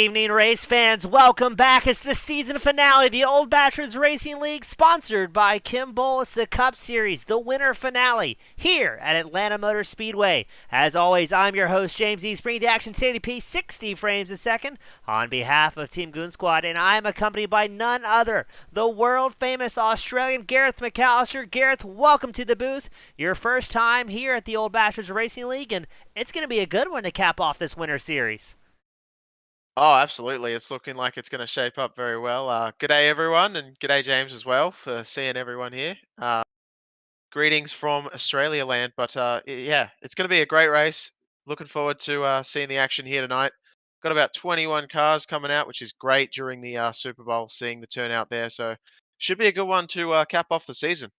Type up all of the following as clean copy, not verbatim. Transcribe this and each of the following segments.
evening, race fans. Welcome back. It's the season finale of the Old Bachelors Racing League, sponsored by Kim Bowl. It's the Cup Series, the winter finale, here at Atlanta Motor Speedway. As always, I'm your host, James East, bringing the action to 1080p, 60 frames a second, on behalf of Team Goon Squad, and I am accompanied by none other, the world-famous Australian Gareth McAllister. Gareth, welcome to the booth. Your first time here at the Old Bachelors Racing League, and it's going to be a good one to cap off this winter series. Oh, absolutely. It's looking like it's going to shape up very well. G'day, everyone, and g'day, James, as well, for seeing everyone here. Greetings from Australia land, but yeah, it's going to be a great race. Looking forward to seeing the action here tonight. Got about 21 cars coming out, which is great during the Super Bowl, seeing the turnout there. So should be a good one to cap off the season.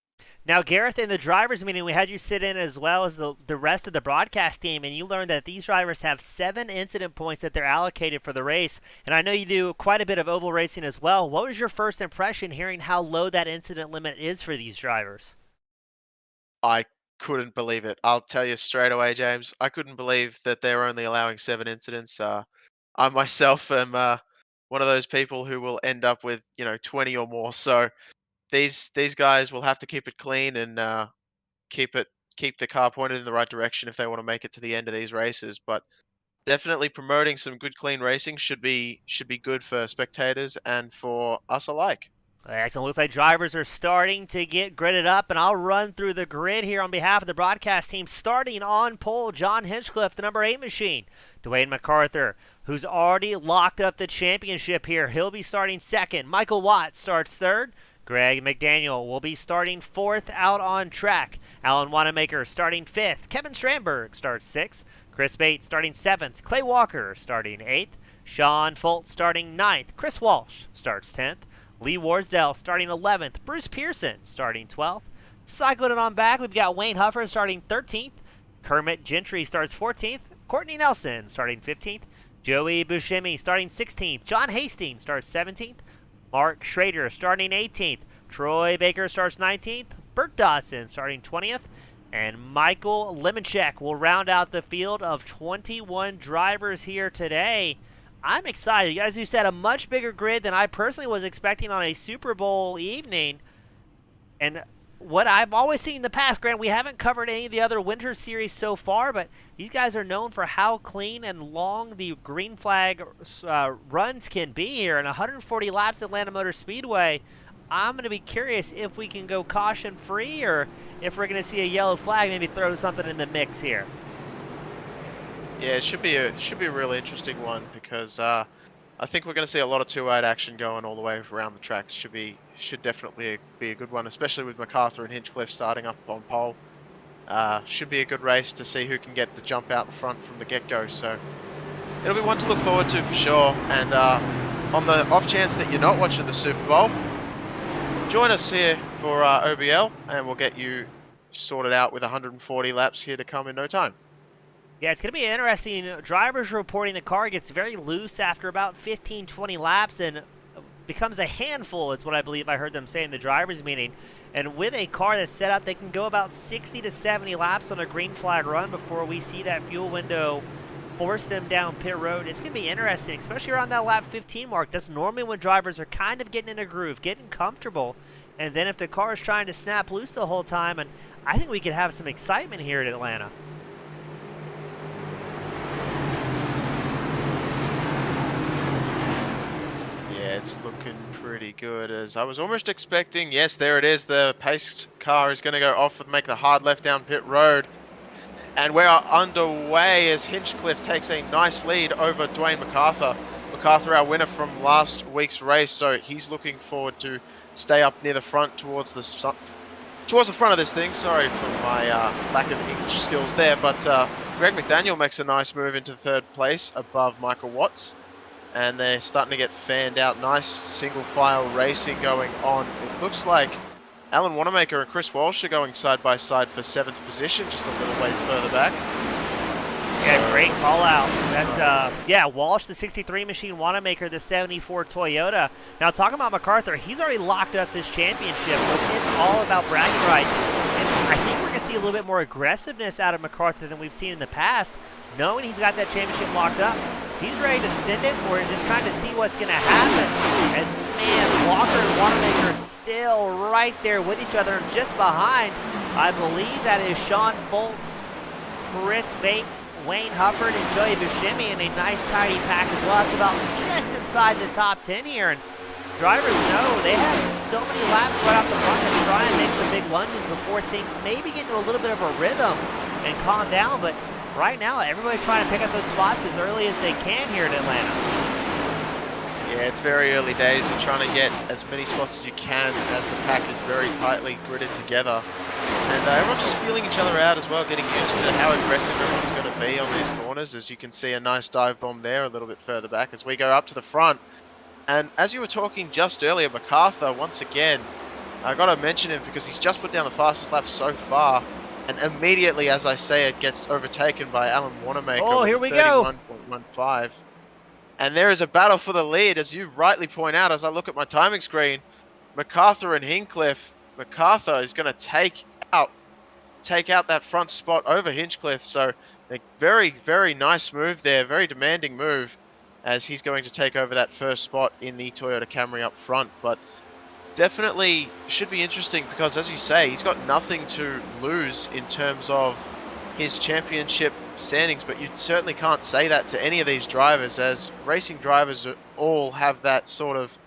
Now, Gareth, in the drivers' meeting, we had you sit in as well as the rest of the broadcast team, and you learned that these drivers have 7 incident points that they're allocated for the race. And I know you do quite a bit of oval racing as well. What was your first impression hearing how low that incident limit is for these drivers? I couldn't believe it. I'll tell you straight away, James. I couldn't believe that they're only allowing 7 incidents. I myself am one of those people who will end up with 20 or more. So these guys will have to keep it clean and keep it keep the car pointed in the right direction if they want to make it to the end of these races. But definitely promoting some good clean racing should be good for spectators and for us alike. Excellent. Looks like drivers are starting to get gridded up, and I'll run through the grid here on behalf of the broadcast team. Starting on pole, John Hinchcliffe, the number 8 machine. Dwayne MacArthur, who's already locked up the championship here. He'll be starting second. Michael Watt starts third. Greg McDaniel will be starting 4th out on track. Alan Wanamaker starting 5th. Kevin Strandberg starts 6th. Chris Bates starting 7th. Clay Walker starting 8th. Sean Foltz starting 9th. Chris Walsh starts 10th. Lee Warsdale starting 11th. Bruce Pearson starting 12th. Cycling it on back, we've got Wayne Huffer starting 13th. Kermit Gentry starts 14th. Courtney Nelson starting 15th. Joey Buscemi starting 16th. John Hastings starts 17th. Mark Schrader starting 18th. Troy Baker starts 19th. Bert Dodson starting 20th. And Michael Lemonchek will round out the field of 21 drivers here today. I'm excited. As you said, a much bigger grid than I personally was expecting on a Super Bowl evening. And what I've always seen in the past, Grant, we haven't covered any of the other winter series so far, but these guys are known for how clean and long the green flag runs can be here. And 140 laps at Atlanta Motor Speedway, I'm going to be curious if we can go caution-free or if we're going to see a yellow flag, maybe throw something in the mix here. Yeah, it should be a really interesting one because I think we're going to see a lot of two-eyed action going all the way around the track. Should definitely be a good one, especially with MacArthur and Hinchcliffe starting up on pole. Should be a good race to see who can get the jump out the front from the get-go. So it'll be one to look forward to for sure. And on the off chance that you're not watching the Super Bowl, join us here for OBL, and we'll get you sorted out with 140 laps here to come in no time. Yeah, it's going to be interesting. Drivers reporting the car gets very loose after about 15, 20 laps and becomes a handful, is what I believe I heard them say in the drivers' meeting. And with a car that's set up, they can go about 60 to 70 laps on a green flag run before we see that fuel window force them down pit road. It's going to be interesting, especially around that lap 15 mark. That's normally when drivers are kind of getting in a groove, getting comfortable. And then if the car is trying to snap loose the whole time, and I think we could have some excitement here at Atlanta. It's looking pretty good, as I was almost expecting. Yes, there it is. The pace car is going to go off and make the hard left down pit road. And we're underway as Hinchcliffe takes a nice lead over Dwayne MacArthur. MacArthur, our winner from last week's race, so he's looking forward to stay up near the front towards the front of this thing. Sorry for my lack of English skills there, but Greg McDaniel makes a nice move into 3rd place above Michael Watts. And they're starting to get fanned out. Nice single file racing going on. It looks like Alan Wanamaker and Chris Walsh are going side by side for 7th position, just a little ways further back. Yeah, great call out. That's Walsh, the 63 machine, Wanamaker, the 74 Toyota. Now, talking about MacArthur, he's already locked up this championship, so it's all about bragging rights. And I think we're going to see a little bit more aggressiveness out of MacArthur than we've seen in the past, knowing he's got that championship locked up. he's ready to send it or just kind of see what's going to happen. As, man, Walker and Wanamaker still right there with each other, and just behind, I believe that is Sean Foltz, Chris Bates, Wayne Hufford, and Joey Buscemi in a nice tidy pack as well. It's about just inside the top 10 here, and drivers know they have so many laps right off the front to try and make some big lunges before things maybe get into a little bit of a rhythm and calm down, but right now everybody's trying to pick up those spots as early as they can here in Atlanta. Yeah, it's very early days. You're trying to get as many spots as you can as the pack is very tightly gridded together. And everyone's just feeling each other out as well, getting used to how aggressive everyone's going to be on these corners. As you can see, a nice dive bomb there a little bit further back as we go up to the front. And as you were talking just earlier, MacArthur, once again, I got to mention him because he's just put down the fastest lap so far. And immediately, as I say it, gets overtaken by Alan Wanamaker. Oh, here we go. 31.15. And there is a battle for the lead, as you rightly point out, as I look at my timing screen. MacArthur and Hinchcliffe. MacArthur is going to take out that front spot over Hinchcliffe. So a very, very nice move there. Very demanding move, as he's going to take over that first spot in the Toyota Camry up front. But definitely should be interesting because, as you say, he's got nothing to lose in terms of his championship standings, but you certainly can't say that to any of these drivers, as racing drivers all have that sort of,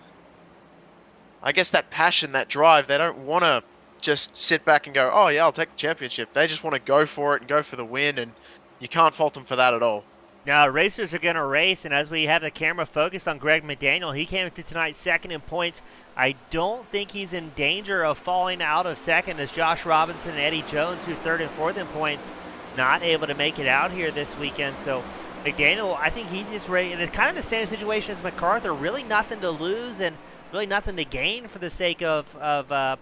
I guess, that passion, that drive. They don't want to just sit back and go, oh yeah, I'll take the championship. They just want to go for it and go for the win, and you can't fault them for that at all. Now, racers are going to race, and as we have the camera focused on Greg McDaniel, he came into tonight second in points. I don't think he's in danger of falling out of second, as Josh Robinson and Eddie Jones, who third and fourth in points, not able to make it out here this weekend. So McDaniel, I think he's just ready. And it's kind of the same situation as MacArthur. Really nothing to lose and really nothing to gain for the sake of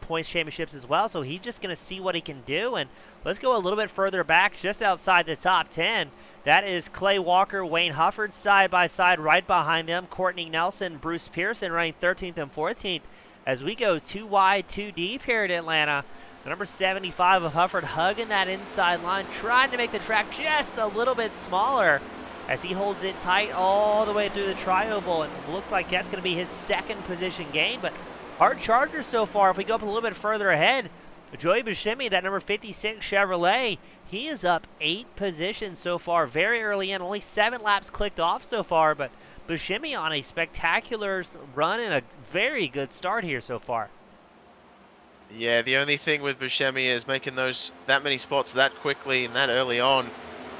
points championships as well. So he's just going to see what he can do. And let's go a little bit further back, just outside the top 10. That is Clay Walker, Wayne Hufford side by side. Right behind them, Courtney Nelson, Bruce Pearson running 13th and 14th. As we go 2 wide, 2 deep here at Atlanta. The number 75 of Hufford hugging that inside line, trying to make the track just a little bit smaller as he holds it tight all the way through the tri-oval, and looks like that's going to be his second position gain. But hard chargers so far. If we go up a little bit further ahead, Joey Buscemi, that number 56 Chevrolet, he is up 8 positions so far, very early in. Only 7 laps clicked off so far, but Buscemi on a spectacular run and a very good start here so far. Yeah, the only thing with Buscemi is making that many spots that quickly and that early on.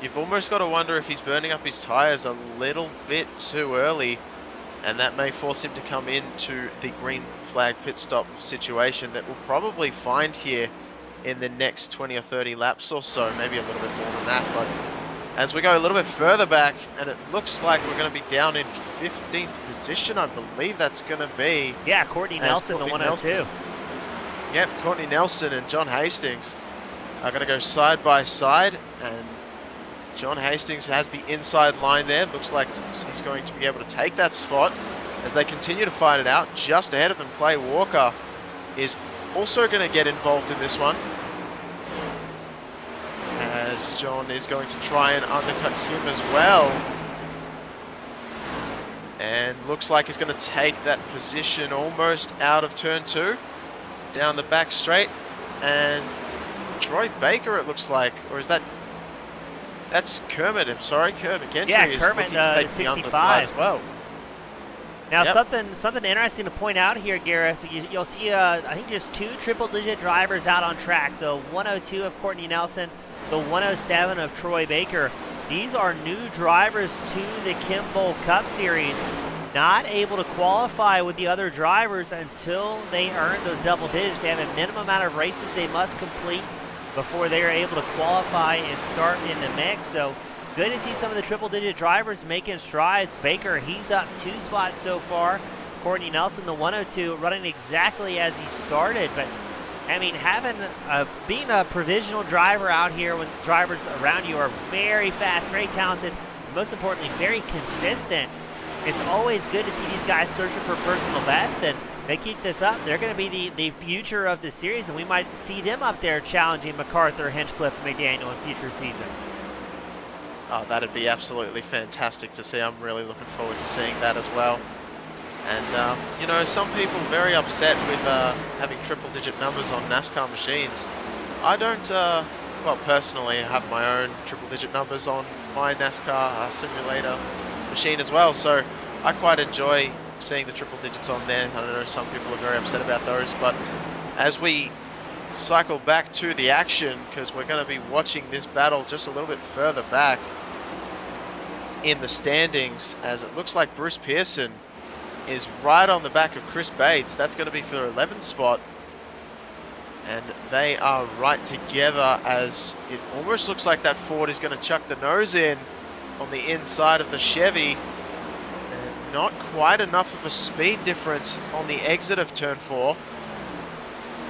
You've almost got to wonder if he's burning up his tires a little bit too early, and that may force him to come into the green flag pit stop situation that we'll probably find here in the next 20 or 30 laps or so, maybe a little bit more than that. But as we go a little bit further back, and it looks like we're going to be down in 15th position, I believe that's going to be. Yeah, Courtney Nelson, the 102. Yep, Courtney Nelson and John Hastings are going to go side by side, and John Hastings has the inside line there. Looks like he's going to be able to take that spot as they continue to fight it out. Just ahead of them, Clay Walker is also going to get involved in this one, as John is going to try and undercut him as well. And looks like he's going to take that position almost out of turn 2. Down the back straight, and Troy Baker, it looks like, or is that's Kermit? I'm sorry, Kermit Gentry. Yeah, is Kermit, looking to take the 65 as well. Now, Yep. something interesting to point out here, Gareth. You'll see, I think, just 2 triple-digit drivers out on track. The 102 of Courtney Nelson, the 107 of Troy Baker. These are new drivers to the Kimball Cup Series. Not able to qualify with the other drivers until they earn those double digits. They have a minimum amount of races they must complete before they are able to qualify and start in the mix. So good to see some of the triple-digit drivers making strides. Baker, he's up 2 spots so far. Courtney Nelson, the 102, running exactly as he started. But I mean, being a provisional driver out here when drivers around you are very fast, very talented, and most importantly, very consistent. It's always good to see these guys searching for personal best, and they keep this up. They're going to be the future of the series, and we might see them up there challenging MacArthur, Hinchcliffe, and McDaniel in future seasons. Oh, that'd be absolutely fantastic to see. I'm really looking forward to seeing that as well. And, you know, some people very upset with having triple-digit numbers on NASCAR machines. I don't, well, personally, I have my own triple-digit numbers on my NASCAR simulator machine as well, so I quite enjoy seeing the triple digits on there. I know some people are very upset about those, but as we cycle back to the action, because we're going to be watching this battle just a little bit further back in the standings, as it looks like Bruce Pearson is right on the back of Chris Bates. That's going to be for the 11th spot. And they are right together, as it almost looks like that Ford is going to chuck the nose in on the inside of the Chevy. And not quite enough of a speed difference on the exit of turn 4.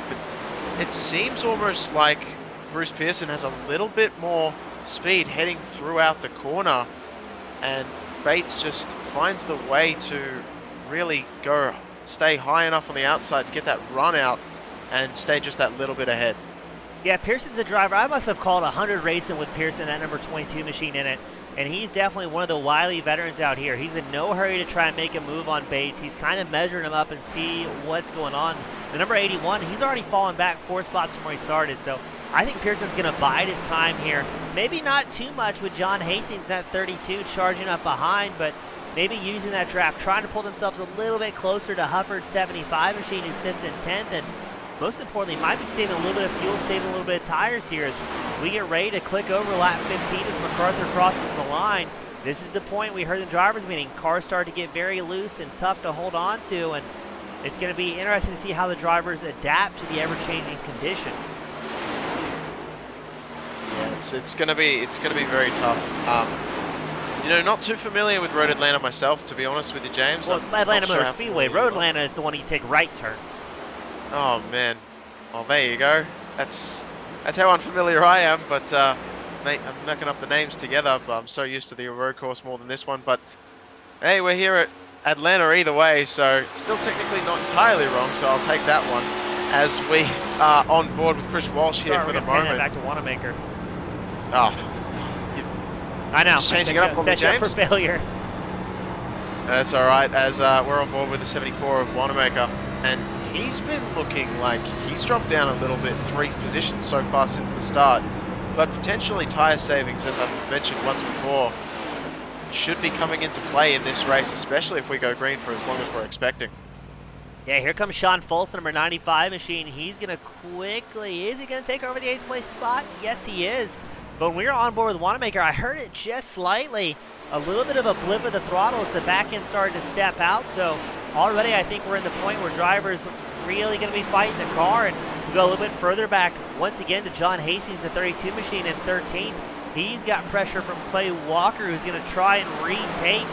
But it seems almost like Bruce Pearson has a little bit more speed heading throughout the corner. And Bates just finds the way to really stay high enough on the outside to get that run out and stay just that little bit ahead. Yeah, Pearson's the driver. I must have called 100 racing with Pearson, that number 22 machine in it. And he's definitely one of the wily veterans out here. He's in no hurry to try and make a move on Bates. He's kind of measuring him up and see what's going on. The number 81, he's already fallen back 4 spots from where he started. So I think Pearson's going to bide his time here. Maybe not too much with John Hastings, that 32, charging up behind, but maybe using that draft, trying to pull themselves a little bit closer to Hufford's 75 machine, who sits in 10th, and most importantly, might be saving a little bit of fuel, saving a little bit of tires here as we get ready to click over lap 15 as MacArthur crosses the line. This is the point we heard in the drivers' meeting. Cars start to get very loose and tough to hold on to, and it's going to be interesting to see how the drivers adapt to the ever-changing conditions. Yeah, it's going to be very tough. You know, not too familiar with Road Atlanta myself, to be honest with you, James. Well, Atlanta Motor Speedway. Road Atlanta is the one you take right turns. Oh man, well there you go. That's how unfamiliar I am. But mate, I'm mucking up the names together. But I'm so used to the road course more than this one. But hey, we're here at Atlanta either way, so still technically not entirely wrong. So I'll take that one as we are on board with Chris Walsh here for the moment. Back to Wanamaker. Oh, I know. Changing it up on me, James. For failure. That's all right. As we're on board with the 74 of Wanamaker, and he's been looking like he's dropped down a little bit, 3 positions so far since the start, but potentially tyre savings, as I've mentioned once before, should be coming into play in this race, especially if we go green for as long as we're expecting. Yeah, here comes Sean Foltz, number 95 machine. He's going to quickly, is he going to take over the 8th place spot? Yes, he is. But when we were on board with Wanamaker, I heard it just slightly, a little bit of a blip of the throttle as the back end started to step out. So already I think we're in the point where drivers really going to be fighting the car, and we go a little bit further back once again to John Hastings, the 32 machine in 13th. He's got pressure from Clay Walker, who's going to try and retake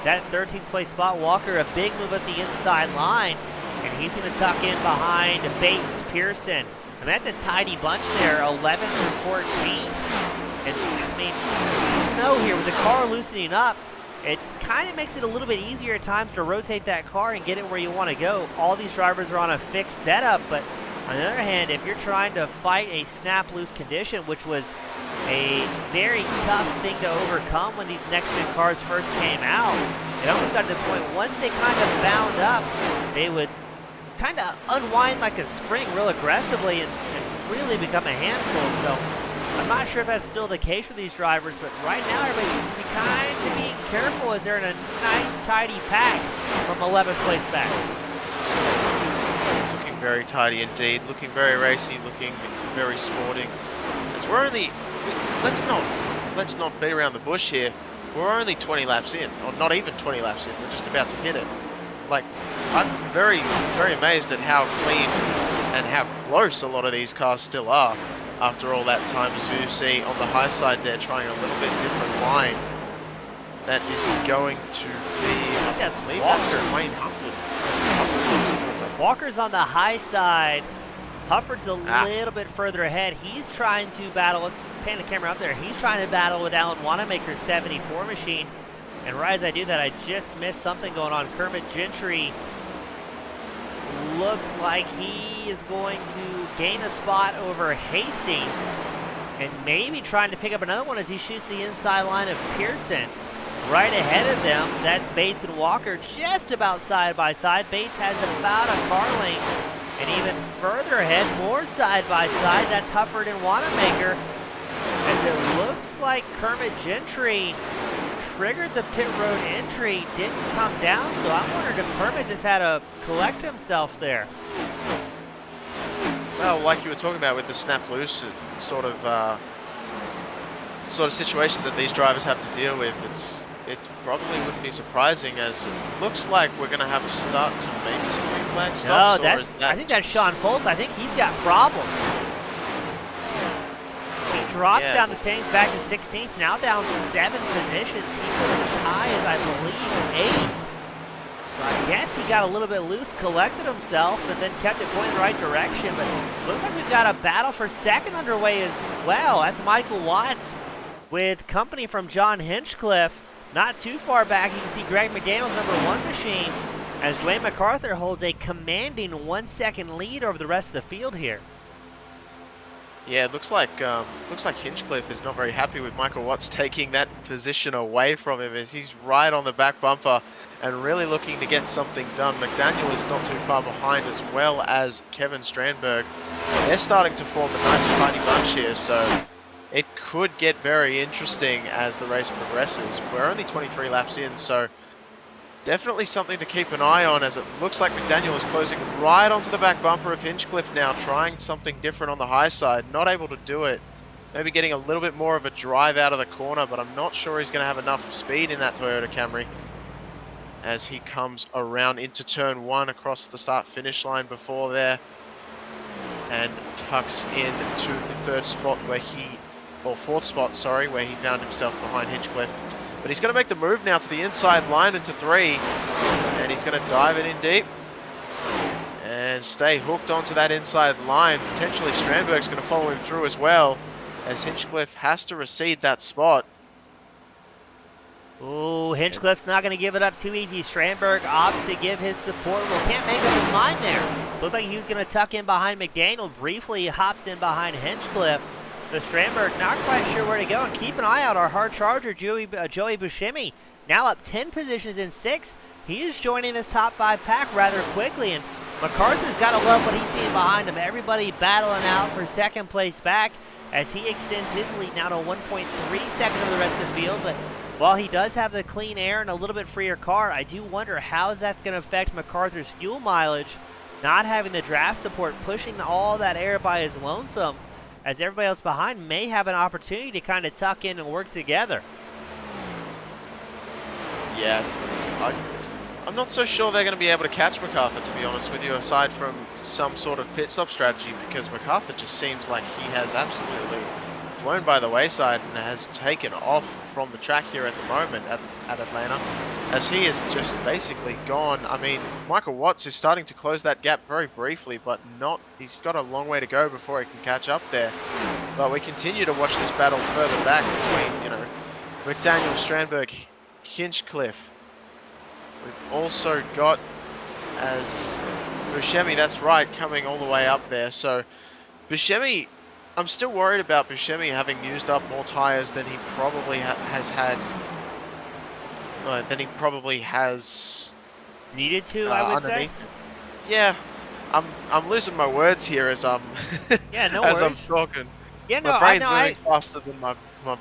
that 13th place spot. Walker, a big move at the inside line, and he's going to tuck in behind Bates, Pearson. And that's a tidy bunch there, 11 through 14. And I mean, you know, here with the car loosening up, it kind of makes it a little bit easier at times to rotate that car and get it where you want to go. All these drivers are on a fixed setup, but on the other hand, if you're trying to fight a snap-loose condition, which was a very tough thing to overcome when these next-gen cars first came out, it almost got to the point, once they kind of bound up, they would kind of unwind like a spring real aggressively and really become a handful. So I'm not sure if that's still the case for these drivers, but right now everybody seems to be kind of being careful as they're in a nice, tidy pack from 11th place back. It's looking very tidy indeed, looking very racy, looking very sporting. As we're only, let's not beat around the bush here. We're only 20 laps in, or not even 20 laps in. We're just about to hit it. Like, I'm very, very amazed at how clean and how close a lot of these cars still are after all that time. As you see on the high side there, trying a little bit different line. That is going to be, I believe that's Wayne Hufford. Walker's on the high side. Hufford's a little bit further ahead. He's trying to battle, let's pan the camera up there. He's trying to battle with Alan Wanamaker's 74 machine. And right as I do that, I just missed something going on. Kermit Gentry looks like he is going to gain a spot over Hastings. and maybe trying to pick up another one as he shoots the inside line of Pearson. Right ahead of them, that's Bates and Walker just about side by side. Bates has about a car length, and even further ahead, more side by side, that's Hufford and Wanamaker. As it looks like Kermit Gentry triggered the pit road entry, didn't come down, so I wondered if Kermit just had to collect himself there. Well, like you were talking about with the snap loose sort of situation that these drivers have to deal with, it probably wouldn't be surprising, as it looks like we're going to have a start to maybe some green flag stops. No, I think that's Sean Foltz. I think he's got problems. He drops down the standings back to 16th, now down 7 positions. He was as high as, I believe, 8. I guess he got a little bit loose, collected himself, and then kept it going in the right direction. But looks like we've got a battle for second underway as well. That's Michael Watts with company from John Hinchcliffe. Not too far back, you can see Greg McDaniel's number 1 machine, as Dwayne MacArthur holds a commanding 1-second lead over the rest of the field here. Yeah, it looks like Hinchcliffe is not very happy with Michael Watts taking that position away from him, as he's right on the back bumper and really looking to get something done. McDaniel is not too far behind, as well as Kevin Strandberg. They're starting to form a nice tiny bunch here, so it could get very interesting as the race progresses. We're only 23 laps in, so definitely something to keep an eye on, as it looks like McDaniel is closing right onto the back bumper of Hinchcliffe now, trying something different on the high side. Not able to do it. Maybe getting a little bit more of a drive out of the corner, but I'm not sure he's going to have enough speed in that Toyota Camry as he comes around into turn 1 across the start-finish line before there, and tucks in to the 3rd spot where or 4th spot, sorry, where he found himself behind Hinchcliffe. But he's going to make the move now to the inside line into 3, and he's going to dive it in deep and stay hooked onto that inside line. Potentially Strandberg's going to follow him through as well, as Hinchcliffe has to recede that spot. Ooh, Hinchcliffe's not going to give it up too easy. Strandberg opts to give his support. Well, can't make up his mind there. Looked like he was going to tuck in behind McDaniel. Briefly hops in behind Hinchcliffe. But Strandberg not quite sure where to go. And keep an eye out, our hard charger, Joey Buscemi, now up 10 positions in 6th. He is joining this top 5 pack rather quickly. And MacArthur's got to love what he's seeing behind him. Everybody battling out for 2nd place back, as he extends his lead now to 1.3 seconds over the rest of the field. But while he does have the clean air and a little bit freer car, I do wonder how that's going to affect MacArthur's fuel mileage, not having the draft support, pushing all that air by his lonesome, as everybody else behind may have an opportunity to kind of tuck in and work together. Yeah, I'm not so sure they're going to be able to catch MacArthur, to be honest with you, aside from some sort of pit stop strategy, because MacArthur just seems like he has absolutely flown by the wayside and has taken off from the track here at the moment at Atlanta, as he is just basically gone. I mean, Michael Watts is starting to close that gap very briefly, but he's got a long way to go before he can catch up there. But we continue to watch this battle further back between, McDaniel, Strandberg, Hinchcliffe. We've also got as Buscemi, that's right, coming all the way up there. So Buscemi, I'm still worried about Buscemi having used up more tires than he probably has needed to, I would say. Yeah, I'm losing my words here as I'm as I'm talking. Yeah, no, my brain's moving faster than my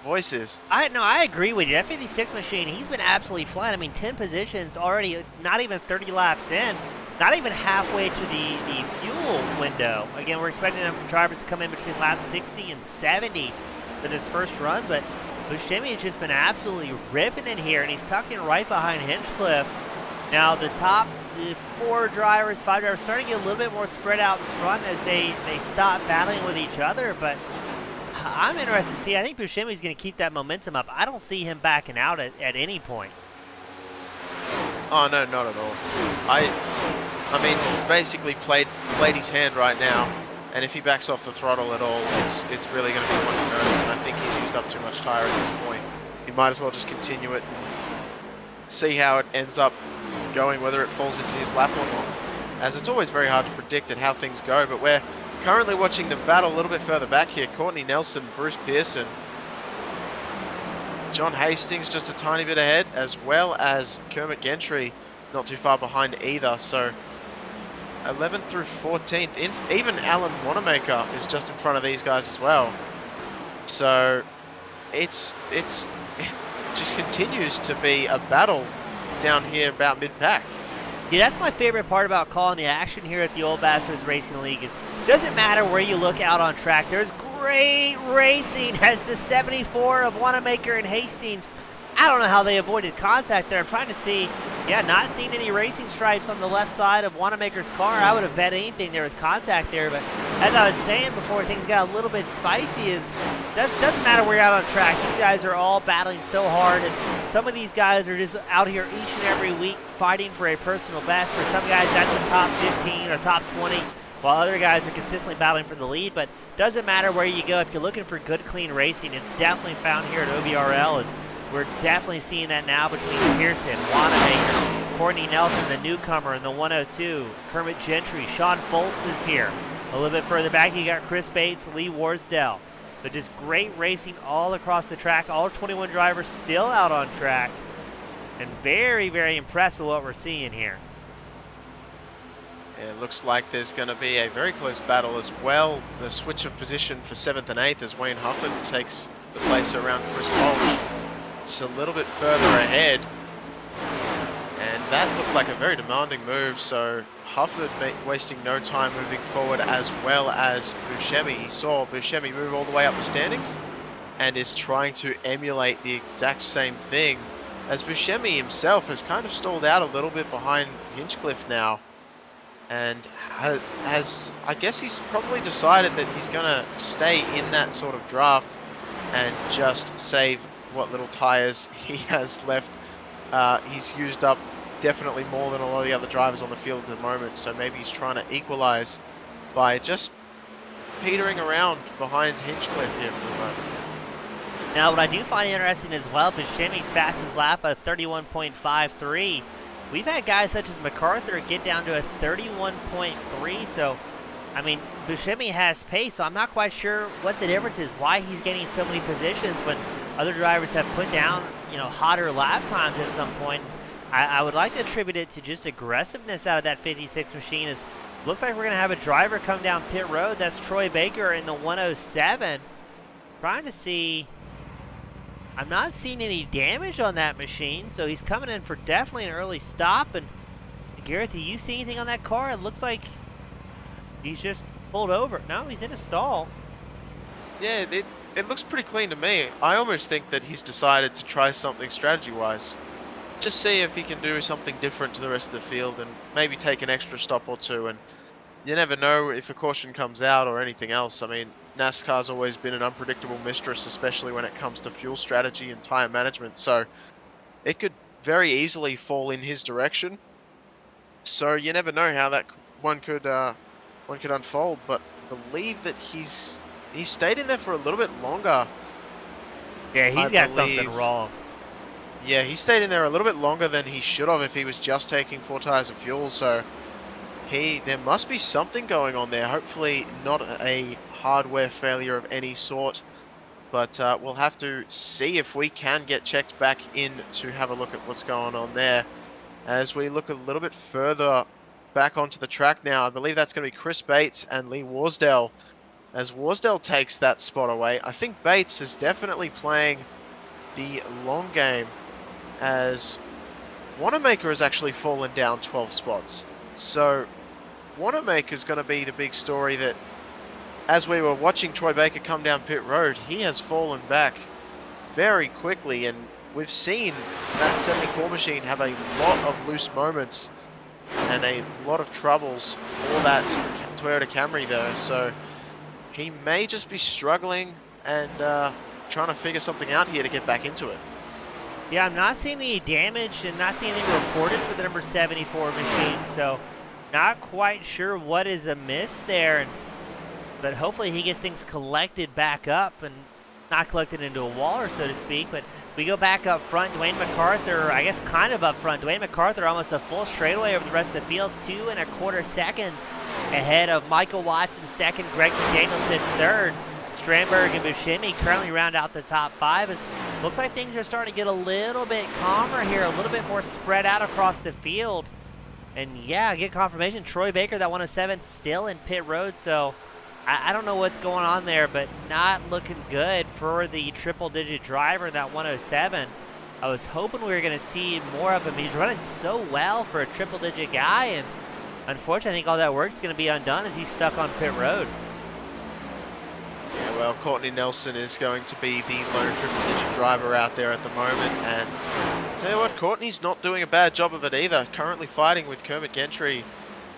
voice is. I agree with you. That 56 machine, he's been absolutely flat. I mean, 10 positions already, not even 30 laps in, not even halfway to the fuel window. Again, we're expecting drivers to come in between laps 60 and 70 for this first run, but Buscemi has just been absolutely ripping it here, and he's tucking right behind Hinchcliffe. Now, the 5 drivers starting to get a little bit more spread out in front as they stop battling with each other, but I'm interested to see. I think Buscemi's going to keep that momentum up. I don't see him backing out at any point. Oh, no, not at all. I mean, he's basically played his hand right now, and if he backs off the throttle at all, it's really going to be one to notice, and I think he's used up too much tire at this point. He might as well just continue it and see how it ends up going, whether it falls into his lap or not, as it's always very hard to predict at how things go, but we're currently watching them battle a little bit further back here. Courtney Nelson, Bruce Pearson, John Hastings just a tiny bit ahead, as well as Kermit Gentry not too far behind either. So 11th through 14th, even Alan Wanamaker is just in front of these guys as well. So it just continues to be a battle down here about mid-pack. Yeah, that's my favorite part about calling the action here at the Old Bastards Racing League is it doesn't matter where you look out on track. There's great racing as the 74 of Wanamaker and Hastings. I don't know how they avoided contact there. I'm trying to see, not seeing any racing stripes on the left side of Wanamaker's car. I would have bet anything there was contact there, but as I was saying before things got a little bit spicy is doesn't matter where you're out on track. These guys are all battling so hard, and some of these guys are just out here each and every week fighting for a personal best. For some guys, that's the top 15 or top 20, while other guys are consistently battling for the lead. But doesn't matter where you go. If you're looking for good, clean racing, it's definitely found here at OBRL. We're definitely seeing that now between Pearson, Wanamaker, Courtney Nelson, the newcomer in the 102, Kermit Gentry, Sean Foltz is here. A little bit further back, you got Chris Bates, Lee Warsdell. But just great racing all across the track. All 21 drivers still out on track. And very, very impressed with what we're seeing here. It looks like there's going to be a very close battle as well. The switch of position for 7th and 8th as Wayne Hufford takes the place around Chris Walsh. Just a little bit further ahead. And that looked like a very demanding move, so Hufford wasting no time moving forward, as well as Buscemi. He saw Buscemi move all the way up the standings and is trying to emulate the exact same thing, as Buscemi himself has kind of stalled out a little bit behind Hinchcliffe now, and I guess he's probably decided that he's going to stay in that sort of draft and just save what little tires he has left. He's used up definitely more than a lot of the other drivers on the field at the moment, so maybe he's trying to equalize by just petering around behind Hinchcliffe here for the moment. Now, what I do find interesting as well, Buscemi's fastest lap of 31.53. We've had guys such as MacArthur get down to a 31.3, so I mean, Buscemi has pace, so I'm not quite sure what the difference is, why he's getting so many positions when other drivers have put down, hotter lap times at some point. I would like to attribute it to just aggressiveness out of that 56 machine. It looks like we're going to have a driver come down pit road. That's Troy Baker in the 107. Trying to see. I'm not seeing any damage on that machine, so he's coming in for definitely an early stop. And Garrett, do you see anything on that car? It looks like he's just pulled over. No, he's in a stall. Yeah, it looks pretty clean to me. I almost think that he's decided to try something strategy-wise. Just see if he can do something different to the rest of the field and maybe take an extra stop or two. And you never know if a caution comes out or anything else. I mean, NASCAR's always been an unpredictable mistress, especially when it comes to fuel strategy and tire management. So it could very easily fall in his direction. So you never know how that one could unfold. But I believe that he's stayed in there for a little bit longer. Yeah, he's got something wrong. Yeah, he stayed in there a little bit longer than he should have if he was just taking 4 tires of fuel. So there must be something going on there. Hopefully not a hardware failure of any sort. But we'll have to see if we can get checked back in to have a look at what's going on there. As we look a little bit further back onto the track now, I believe that's going to be Chris Bates and Lee Warsdell. As Warsdell takes that spot away, I think Bates is definitely playing the long game, as Wanamaker has actually fallen down 12 spots. So Wanamaker's going to be the big story that, as we were watching Troy Baker come down pit road, he has fallen back very quickly, and we've seen that 74 machine have a lot of loose moments and a lot of troubles for that Toyota Camry there. So he may just be struggling and trying to figure something out here to get back into it. Yeah, I'm not seeing any damage and not seeing anything reported for the number 74 machine, so not quite sure what is amiss there. But hopefully he gets things collected back up and not collected into a wall, or so to speak. But we go back up front. Dwayne MacArthur, I guess kind of up front. Dwayne MacArthur almost a full straightaway over the rest of the field, 2 1/4 seconds ahead of Michael Watson second, Greg McDaniel sits third. Strandberg and Buscemi currently round out the top 5. It looks like things are starting to get a little bit calmer here, a little bit more spread out across the field. And yeah, get confirmation. Troy Baker, that 107, still in pit road, so I don't know what's going on there, but not looking good for the triple-digit driver, that 107. I was hoping we were going to see more of him. He's running so well for a triple-digit guy, and unfortunately, I think all that work is going to be undone as he's stuck on pit road. Yeah, well, Courtney Nelson is going to be the lone triple-digit driver out there at the moment, and I'll tell you what, Courtney's not doing a bad job of it either. Currently fighting with Kermit Gentry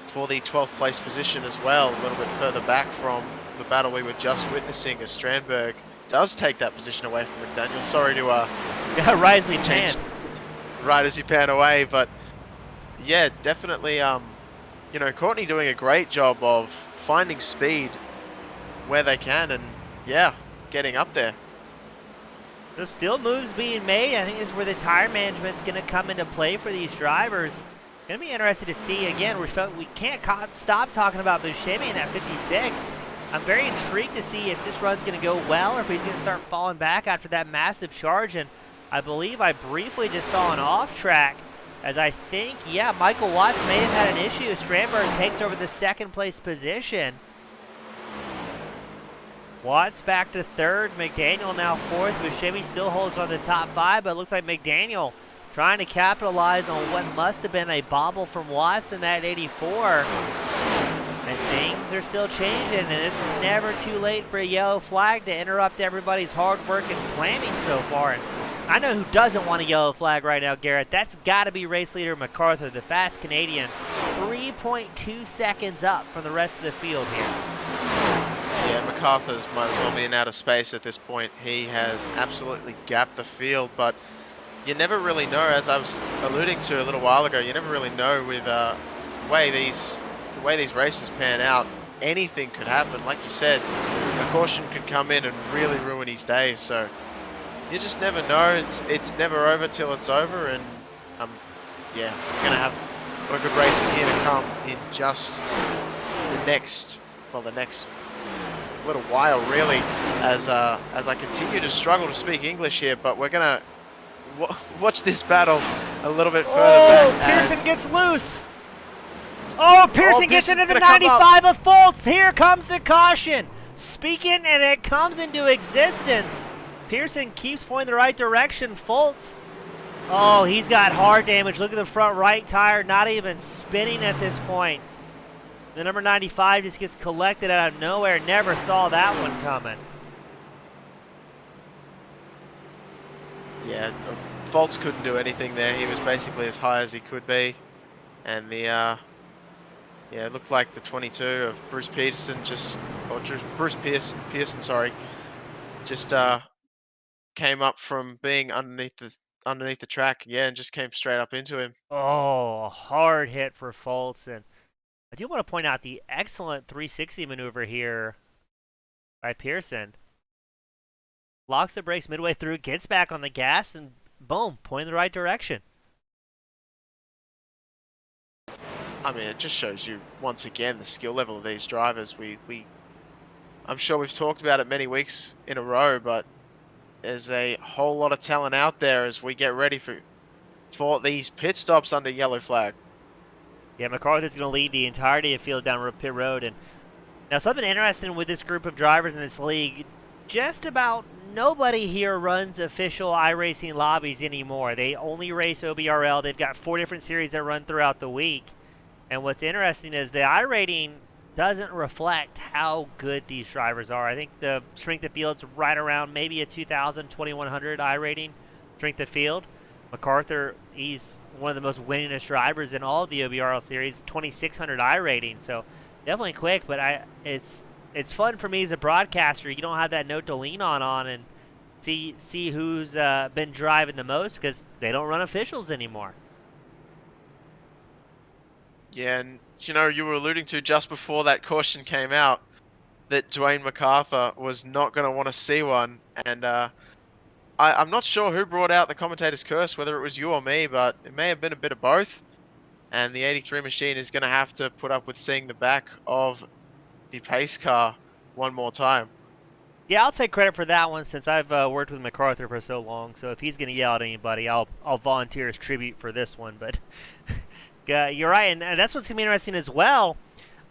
for the 12th place position as well, a little bit further back from the battle we were just witnessing as Strandberg does take that position away from McDaniel. Sorry to Yeah, right as we change right as you pan away, but yeah, definitely you know, Courtney doing a great job of finding speed where they can and yeah, getting up there. There's still moves being made. I think this is where the tire management's going to come into play for these drivers. Going to be interested to see, again, we can't stop talking about Buscemi in that 56. I'm very intrigued to see if this run's going to go well or if he's going to start falling back after that massive charge. And I believe I briefly just saw an off track as I think, yeah, Michael Watts may have had an issue. Strandberg takes over the second place position. Watts back to third, McDaniel now fourth. Buscemi still holds on the top 5, but it looks like McDaniel trying to capitalize on what must have been a bobble from Watts in that 84. And things are still changing, and it's never too late for a yellow flag to interrupt everybody's hard work and planning so far. And I know who doesn't want a yellow flag right now, Garrett. That's got to be race leader MacArthur, the fast Canadian. 3.2 seconds up from the rest of the field here. Yeah, MacArthur's might as well be in outer space at this point. He has absolutely gapped the field, but you never really know, as I was alluding to a little while ago, you never really know with the way these races pan out. Anything could happen. Like you said, a caution could come in and really ruin his day. So you just never know. It's never over till it's over, and yeah, we're gonna have a lot of good racing here to come in just the next little while, really, as I continue to struggle to speak English here. But we're gonna watch this battle a little bit further back. Pearson gets loose. Oh, Pearson gets into the 95 of Fultz. Here comes the caution. Speaking, and it comes into existence. Pearson keeps pointing the right direction. Fultz, oh, he's got hard damage. Look at the front right tire, not even spinning at this point. The number 95 just gets collected out of nowhere. Never saw that one coming. Yeah, Fultz couldn't do anything there. He was basically as high as he could be. And the, yeah, it looked like the 22 of Bruce Pearson Bruce Pearson, sorry, just came up from being underneath the track, yeah, and just came straight up into him. Oh, a hard hit for Fultz. And I do want to point out the excellent 360 maneuver here by Pearson. Locks the brakes midway through, gets back on the gas, and boom, point in the right direction. I mean, it just shows you, once again, the skill level of these drivers. I'm sure we've talked about it many weeks in a row, but there's a whole lot of talent out there as we get ready for these pit stops under yellow flag. Yeah, MacArthur's going to lead the entirety of field down pit road. And now something interesting with this group of drivers in this league, just about nobody here runs official iRacing lobbies anymore. They only race OBRL. They've got 4 different series that run throughout the week. And what's interesting is the iRating doesn't reflect how good these drivers are. I think the strength of field's right around maybe a 2,000, 2,100 iRating strength of field. MacArthur, he's one of the most winningest drivers in all of the OBRL series, 2,600 iRating. So definitely quick, but it's fun for me as a broadcaster. You don't have that note to lean on and see who's been driving the most because they don't run officials anymore. Yeah, and you know, you were alluding to just before that caution came out that Dwayne MacArthur was not going to want to see one, and I'm not sure who brought out the commentator's curse, whether it was you or me, but it may have been a bit of both. And the 83 machine is going to have to put up with seeing the back of the pace car one more time. Yeah, I'll take credit for that one since I've worked with MacArthur for so long. So if he's going to yell at anybody, I'll volunteer as tribute for this one. But you're right, and that's what's going to be interesting as well.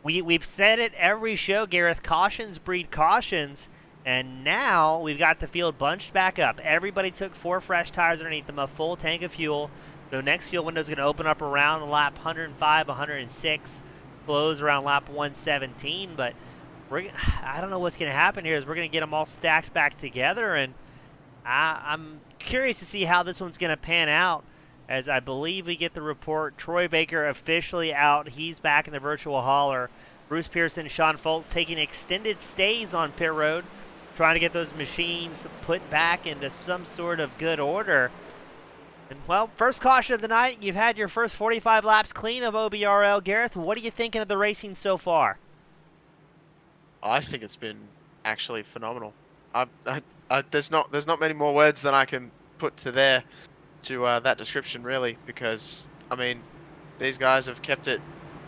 We've said it every show, Gareth. Cautions breed cautions, and now we've got the field bunched back up. Everybody took 4 fresh tires underneath them, a full tank of fuel. The next fuel window is going to open up around lap 105, 106, close around lap 117. But I don't know what's going to happen here. Is we're going to get them all stacked back together, and I'm curious to see how this one's going to pan out. As I believe we get the report, Troy Baker officially out. He's back in the virtual hauler. Bruce Pearson, Sean Foltz taking extended stays on pit road, trying to get those machines put back into some sort of good order. And, well, first caution of the night. You've had your first 45 laps clean of OBRL. Gareth, what are you thinking of the racing so far? I think it's been actually phenomenal. There's not many more words than I can put to that description, really, because I mean, these guys have kept it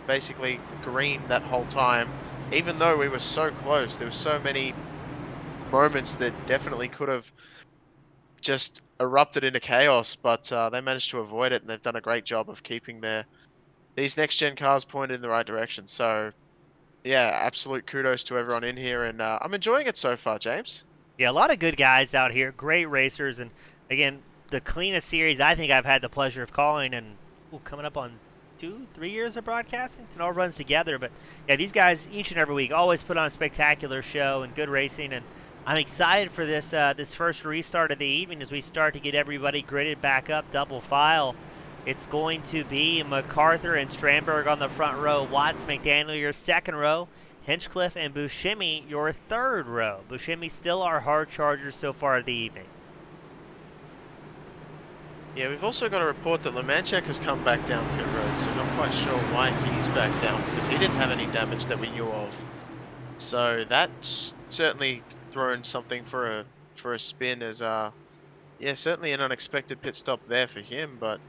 basically green that whole time, even though we were so close. There were so many moments that definitely could have just erupted into chaos, but they managed to avoid it, and they've done a great job of keeping these next gen cars pointed in the right direction. So yeah, absolute kudos to everyone in here, and I'm enjoying it so far, James. Yeah, a lot of good guys out here, great racers, and again, the cleanest series I think I've had the pleasure of calling, and coming up on 2-3 years of broadcasting. It all runs together, but yeah, these guys each and every week always put on a spectacular show and good racing, and I'm excited for this this first restart of the evening as we start to get everybody gridded back up, double file. It's going to be MacArthur and Strandberg on the front row, Watts, McDaniel your second row, Hinchcliffe and Buscemi your third row. Buscemi still our hard charger so far of the evening. Yeah, we've also got a report that Lemanchek has come back down pit road, so not quite sure why he's back down, because he didn't have any damage that we knew of. So that's certainly thrown something for a spin, as yeah, certainly an unexpected pit stop there for him, but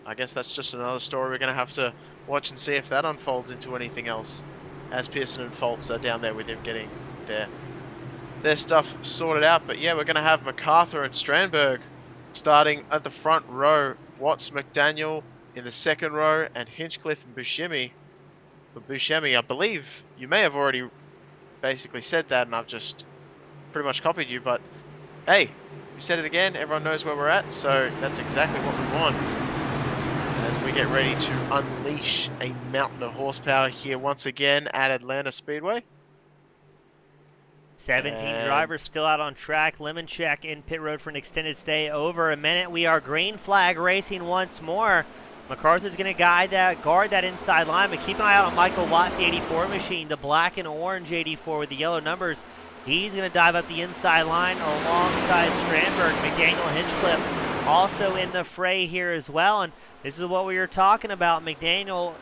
I guess that's just another story we're going to have to watch and see if that unfolds into anything else, as Pearson and Foltz are down there with him getting their stuff sorted out. But yeah, we're going to have MacArthur and Strandberg starting at the front row, Watts, McDaniel in the second row, and Hinchcliffe and Buscemi. For Buscemi, I believe you may have already basically said that, and I've just pretty much copied you, but hey, you said it again, everyone knows where we're at, so that's exactly what we want. As we get ready to unleash a mountain of horsepower here once again at Atlanta Speedway. 17 drivers still out on track. Lemanchek in pit road for an extended stay. Over a minute. We are green flag racing once more. MacArthur's going to guard that inside line, but keep an eye out on Michael Watts, the 84 machine, the black and orange 84 with the yellow numbers. He's going to dive up the inside line alongside Strandberg. McDaniel, Hinchcliffe also in the fray here as well. And this is what we were talking about. McDaniel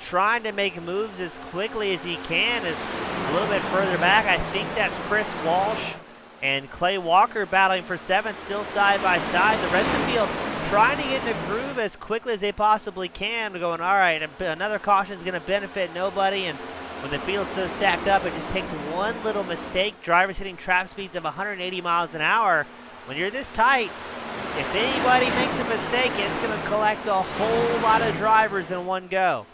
trying to make moves as quickly as he can, is a little bit further back. I think that's Chris Walsh and Clay Walker battling for seventh, still side by side. The rest of the field trying to get in a groove as quickly as they possibly can. Going, all right, another caution is going to benefit nobody. And when the field's so stacked up, it just takes one little mistake. Drivers hitting trap speeds of 180 miles an hour. When you're this tight, if anybody makes a mistake, it's going to collect a whole lot of drivers in one go.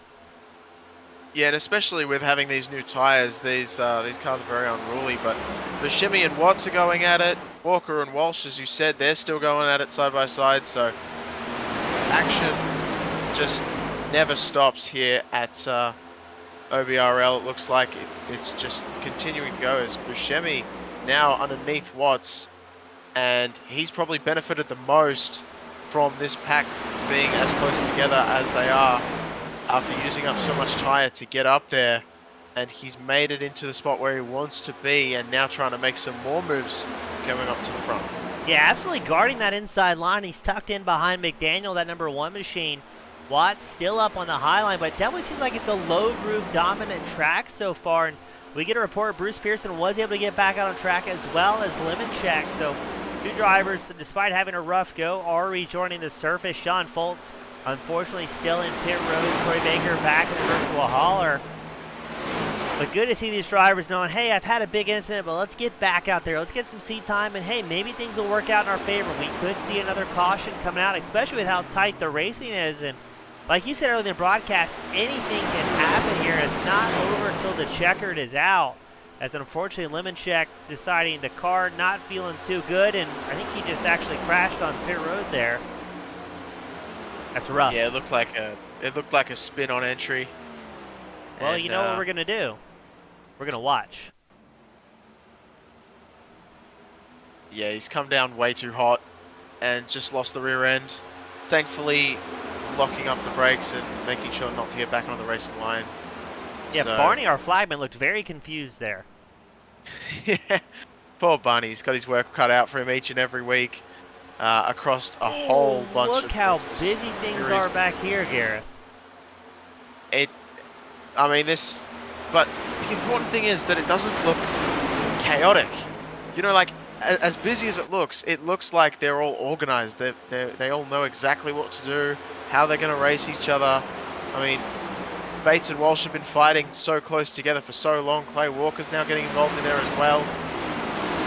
Yeah, and especially with having these new tires, these cars are very unruly. But Buscemi and Watts are going at it. Walker and Walsh, as you said, they're still going at it side by side. So action just never stops here at OBRL. It looks like it's just continuing to go as Buscemi now underneath Watts, and he's probably benefited the most from this pack being as close together as they are, after using up so much tire to get up there, and he's made it into the spot where he wants to be, and now trying to make some more moves coming up to the front. Yeah, absolutely guarding that inside line. He's tucked in behind McDaniel, that number 1 machine. Watts still up on the high line, but it definitely seems like it's a low groove dominant track so far. And we get a report Bruce Pearson was able to get back out on track as well as Lemanchek. So two drivers, despite having a rough go, are rejoining the surface. Sean Foltz Unfortunately, still in pit road. Troy Baker back in the virtual hauler. But good to see these drivers knowing, hey, I've had a big incident, but let's get back out there. Let's get some seat time, and hey, maybe things will work out in our favor. We could see another caution coming out, especially with how tight the racing is. And like you said earlier in the broadcast, anything can happen here. It's not over until the checkered is out. As unfortunately, Lemoncheck deciding the car not feeling too good, and I think he just actually crashed on pit road there. That's rough. Yeah, it looked like a spin on entry. Well, and, you know what we're gonna do? We're gonna watch. Yeah, he's come down way too hot and just lost the rear end. Thankfully, locking up the brakes and making sure not to get back on the racing line. Yeah, So, Barney, our flagman, looked very confused there. yeah, poor Barney. He's got his work cut out for him each and every week across a whole bunch of. Look how busy things are back here, Gareth. I mean, but the important thing is that it doesn't look chaotic. You know, like as busy as it looks like they're all organized. They all know exactly what to do, how they're going to race each other. I mean, Bates and Walsh have been fighting so close together for so long. Clay Walker's now getting involved in there as well.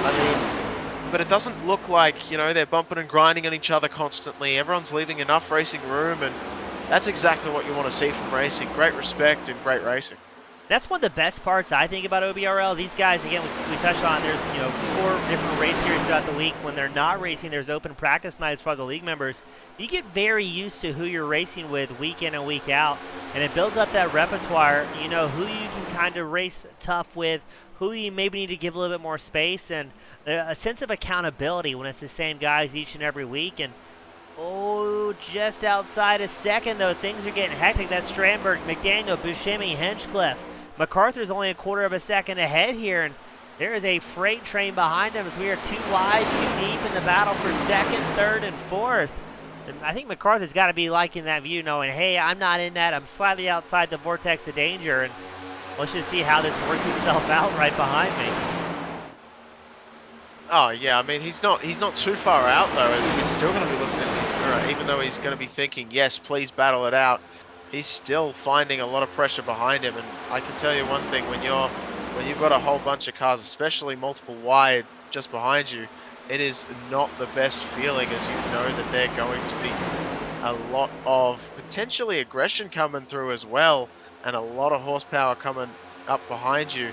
I mean, but it doesn't look like, you know, they're bumping and grinding on each other constantly. Everyone's leaving enough racing room, and that's exactly what you want to see from racing. Great respect and great racing. That's one of the best parts I think about OBRL. These guys, again, we touched on, there's 4 different race series throughout the week. When they're not racing, there's open practice nights for the league members. You get very used to who you're racing with week in and week out, and it builds up that repertoire. You know who you can kind of race tough with, who you maybe need to give a little bit more space, and a sense of accountability when it's the same guys each and every week. And oh, just outside a second, though, things are getting hectic. That's Strandberg, McDaniel, Buscemi, Hinchcliffe. MacArthur's only a quarter of a second ahead here, and there is a freight train behind him as we are too wide, too deep in the battle for second, third, and fourth. And I think MacArthur's got to be liking that view, knowing, hey, I'm not in that. I'm slightly outside the vortex of danger, and let's just see how this works itself out right behind me. Oh yeah, I mean he's not too far out though, as he's still going to be looking at his mirror, even though he's going to be thinking, yes, please battle it out. He's still finding a lot of pressure behind him, and I can tell you one thing: when you've got a whole bunch of cars, especially multiple wide just behind you, it is not the best feeling, as you know that they're going to be a lot of potentially aggression coming through as well, and a lot of horsepower coming up behind you,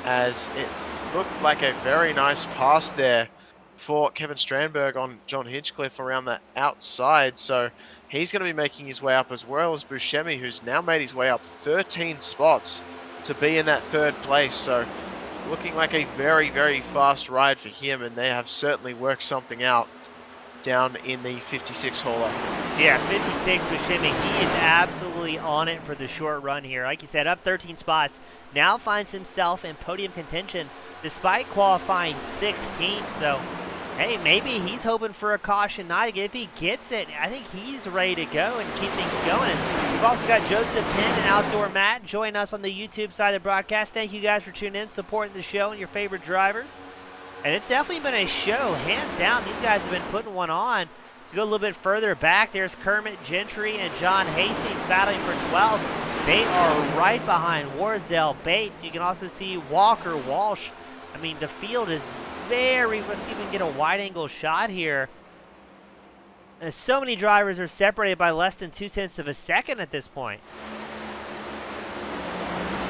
as it looked like a very nice pass there for Kevin Strandberg on John Hinchcliffe around the outside. So he's going to be making his way up, as well as Buscemi, who's now made his way up 13 spots to be in that third place. So looking like a very, very fast ride for him, and they have certainly worked something out down in the 56 hauler. Yeah, 56 Buscemi. He is absolutely on it for the short run here. Like you said, up 13 spots. Now finds himself in podium contention despite qualifying 16th. So, hey, maybe he's hoping for a caution night. If he gets it, I think he's ready to go and keep things going. And we've also got Joseph Penn and Outdoor Matt join us on the YouTube side of the broadcast. Thank you guys for tuning in, supporting the show and your favorite drivers. And it's definitely been a show, hands down. These guys have been putting one on. To go a little bit further back, there's Kermit Gentry and John Hastings battling for 12. They are right behind Warsdale, Bates. You can also see Walker, Walsh. I mean, the field is very, let's see if we can get a wide-angle shot here. And so many drivers are separated by less than 0.2 of a second at this point.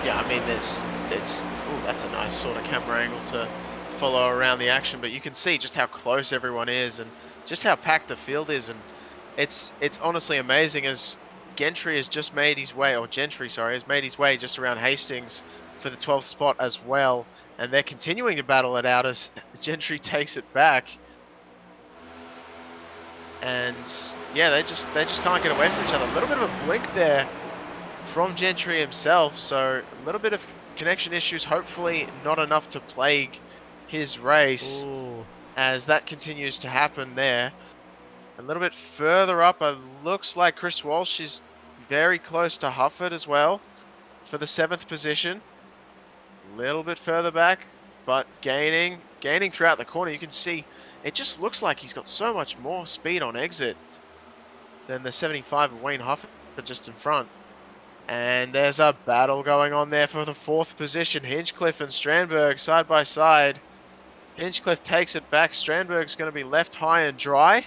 Yeah, I mean, there's oh, that's a nice sort of camera angle to follow around the action, but you can see just how close everyone is and just how packed the field is, and it's honestly amazing, as Gentry has just made his way, or Gentry, sorry, has made his way just around Hastings for the 12th spot as well, and they're continuing to battle it out as Gentry takes it back. And yeah, they just can't get away from each other. A little bit of a blink there from Gentry himself, so a little bit of connection issues, hopefully not enough to plague his race. Ooh. As that continues to happen there. A little bit further up, it looks like Chris Walsh is very close to Hufford as well for the 7th position. A little bit further back, but gaining throughout the corner. You can see it just looks like he's got so much more speed on exit then the 75 of Wayne Hufford just in front. And there's a battle going on there for the 4th position. Hinchcliffe and Strandberg side by side. Hinchcliffe takes it back. Strandberg's going to be left high and dry.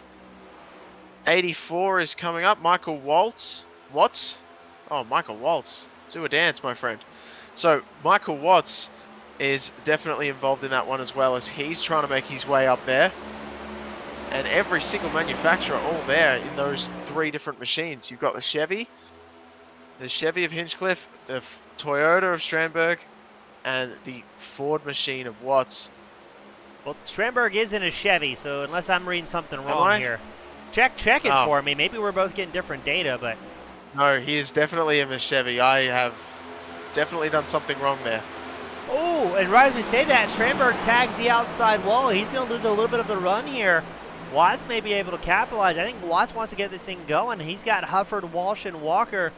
84 is coming up. Michael Watts. Oh, Michael Waltz. Do a dance, my friend. So Michael Watts is definitely involved in that one as well, as he's trying to make his way up there. And every single manufacturer all there in those 3 different machines. You've got the Chevy of Hinchcliffe, the Toyota of Strandberg, and the Ford machine of Watts. Well, Strandberg is in a Chevy, so unless I'm reading something wrong here. Check it for me. Maybe we're both getting different data, but... No, he is definitely in a Chevy. I have definitely done something wrong there. Oh, and right as we say that, Strandberg tags the outside wall. He's going to lose a little bit of the run here. Watts may be able to capitalize. I think Watts wants to get this thing going. He's got Hufford, Walsh, and Walker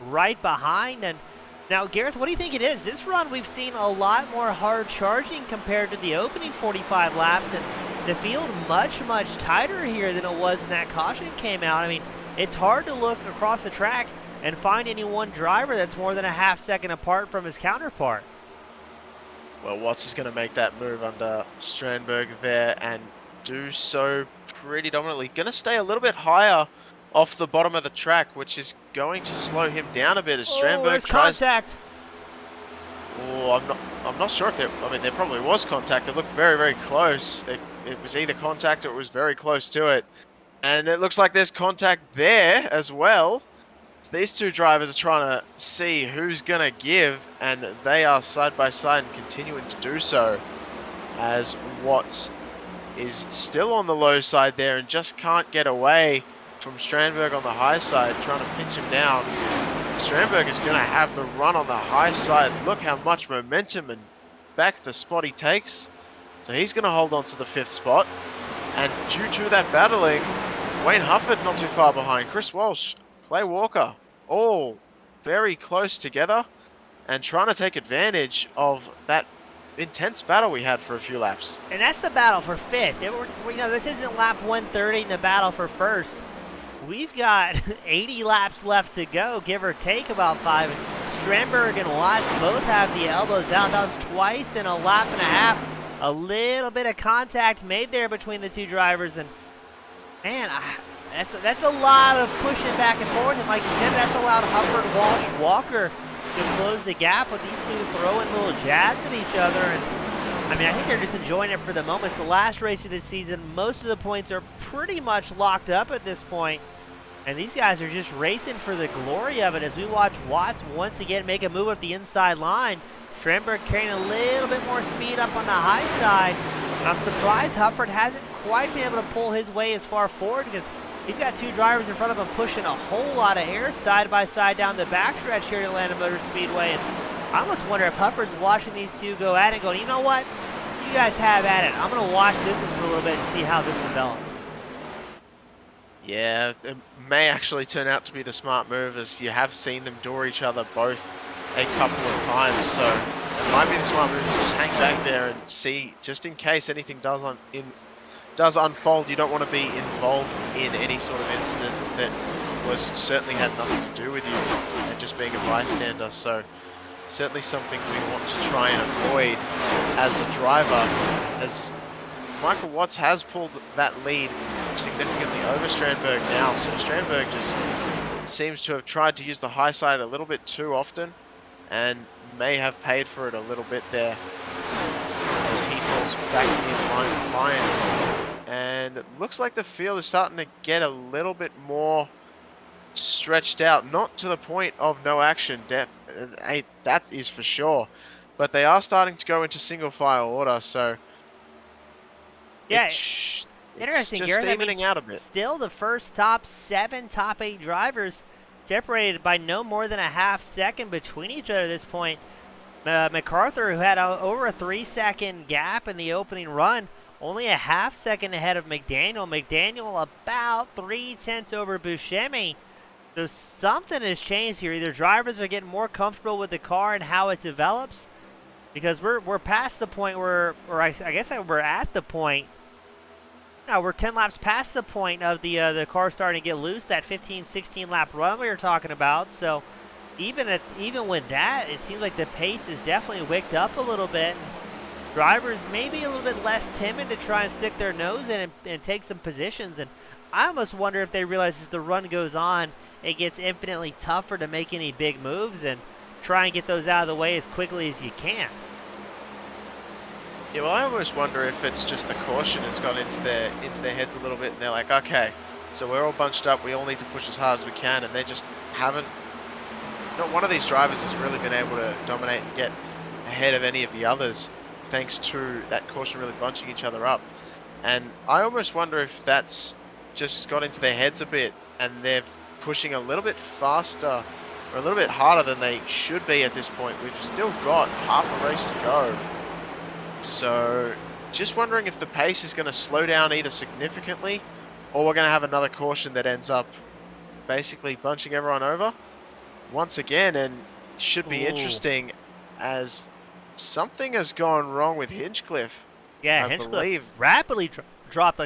right behind. And now, Gareth, what do you think it is? This run, we've seen a lot more hard charging compared to the opening 45 laps, and the field much tighter here than it was when that caution came out. I mean, it's hard to look across the track and find any one driver that's more than a half second apart from his counterpart. Well, Watts is going to make that move under Strandberg there and do so pretty dominantly. Going to stay a little bit higher off the bottom of the track, which is going to slow him down a bit as Strandberg tries. Contact. Oh, I'm not sure if there. I mean, there probably was contact. It looked very close. It was either contact or it was very close to it, and it looks like there's contact there as well. These 2 drivers are trying to see who's gonna give, and they are side by side and continuing to do so, as Watts is still on the low side there and just can't get away from Strandberg on the high side, trying to pinch him down. Strandberg is going to have the run on the high side. Look how much momentum and back the spot he takes. So he's going to hold on to the 5th spot. And due to that battling, Wayne Hufford not too far behind. Chris Walsh, Clay Walker, all very close together and trying to take advantage of that intense battle we had for a few laps. And that's the battle for 5th. This isn't lap 130 in the battle for 1st. We've got 80 laps left to go, give or take about 5. Strandberg and Watts both have the elbows out. That was twice in a lap and a half. A little bit of contact made there between the 2 drivers, and man, that's a lot of pushing back and forth. And like you said, that's allowed Hufford, Walsh, Walker to close the gap with these 2 throwing little jabs at each other. And I mean, I think they're just enjoying it for the moment. It's the last race of the season. Most of the points are pretty much locked up at this point. And these guys are just racing for the glory of it as we watch Watts once again make a move up the inside line. Strandberg carrying a little bit more speed up on the high side. I'm surprised Hufford hasn't quite been able to pull his way as far forward because he's got 2 drivers in front of him pushing a whole lot of air side by side down the backstretch here at Atlanta Motor Speedway. And I almost wonder if Hufford's watching these 2 go at it going, you know what? You guys have at it. I'm going to watch this one for a little bit and see how this develops. Yeah, it may actually turn out to be the smart move, as you have seen them door each other both a couple of times. So it might be the smart move to just hang back there and see, just in case anything does unfold. You don't want to be involved in any sort of incident that certainly had nothing to do with you and just being a bystander. So certainly something we want to try and avoid as a driver, as Michael Watts has pulled that lead significantly over Strandberg now. So Strandberg just seems to have tried to use the high side a little bit too often and may have paid for it a little bit there as he falls back in line behind. And it looks like the field is starting to get a little bit more stretched out, not to the point of no action, that is for sure, but they are starting to go into single file order. So yeah, it's interesting, just Gareth. evening out a bit. Still the first top 8 drivers separated by no more than a half second between each other at this point. MacArthur, who had over a 3-second gap in the opening run, only a half second ahead of McDaniel. McDaniel about 3/10 over Buscemi. So something has changed here. Either drivers are getting more comfortable with the car and how it develops, because we're past the point where, or I guess we're at the point Now we're 10 laps past the point of the car starting to get loose, that 15, 16 lap run we were talking about. So even with that, it seems like the pace is definitely wicked up a little bit. Drivers maybe a little bit less timid to try and stick their nose in and take some positions. And I almost wonder if they realize as the run goes on, it gets infinitely tougher to make any big moves and try and get those out of the way as quickly as you can. Yeah, well, I almost wonder if it's just the caution has got into their heads a little bit, and they're like, okay, so we're all bunched up, we all need to push as hard as we can, and they just haven't. Not one of these drivers has really been able to dominate and get ahead of any of the others, thanks to that caution really bunching each other up. And I almost wonder if that's just got into their heads a bit, and they're pushing a little bit faster or a little bit harder than they should be at this point. We've still got half a race to go. So just wondering if the pace is going to slow down either significantly, or we're going to have another caution that ends up basically bunching everyone over once again. And should be interesting, as something has gone wrong with Hinchcliffe. Yeah, I Hinchcliffe believe. rapidly dropped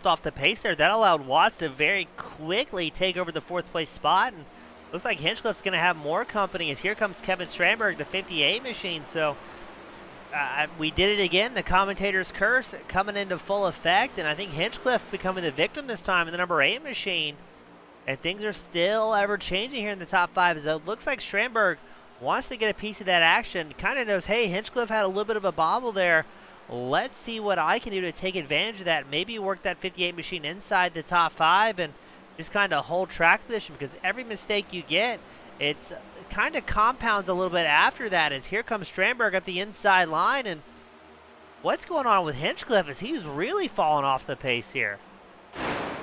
off the pace there. That allowed Watts to very quickly take over the 4th place spot, and looks like Hinchcliffe's going to have more company as here comes Kevin Strandberg, the 58 machine. So we did it again. The commentator's curse coming into full effect, and I think Hinchcliffe becoming the victim this time in the number 8 machine. And things are still ever changing here in the top 5. As it looks like Strandberg wants to get a piece of that action. Kind of knows, hey, Hinchcliffe had a little bit of a bobble there. Let's see what I can do to take advantage of that. Maybe work that 58 machine inside the top 5 and just kind of hold track position, because every mistake you get, it's kind of compounds a little bit after that, as here comes Strandberg up the inside line. And what's going on with Hinchcliffe is he's really fallen off the pace here.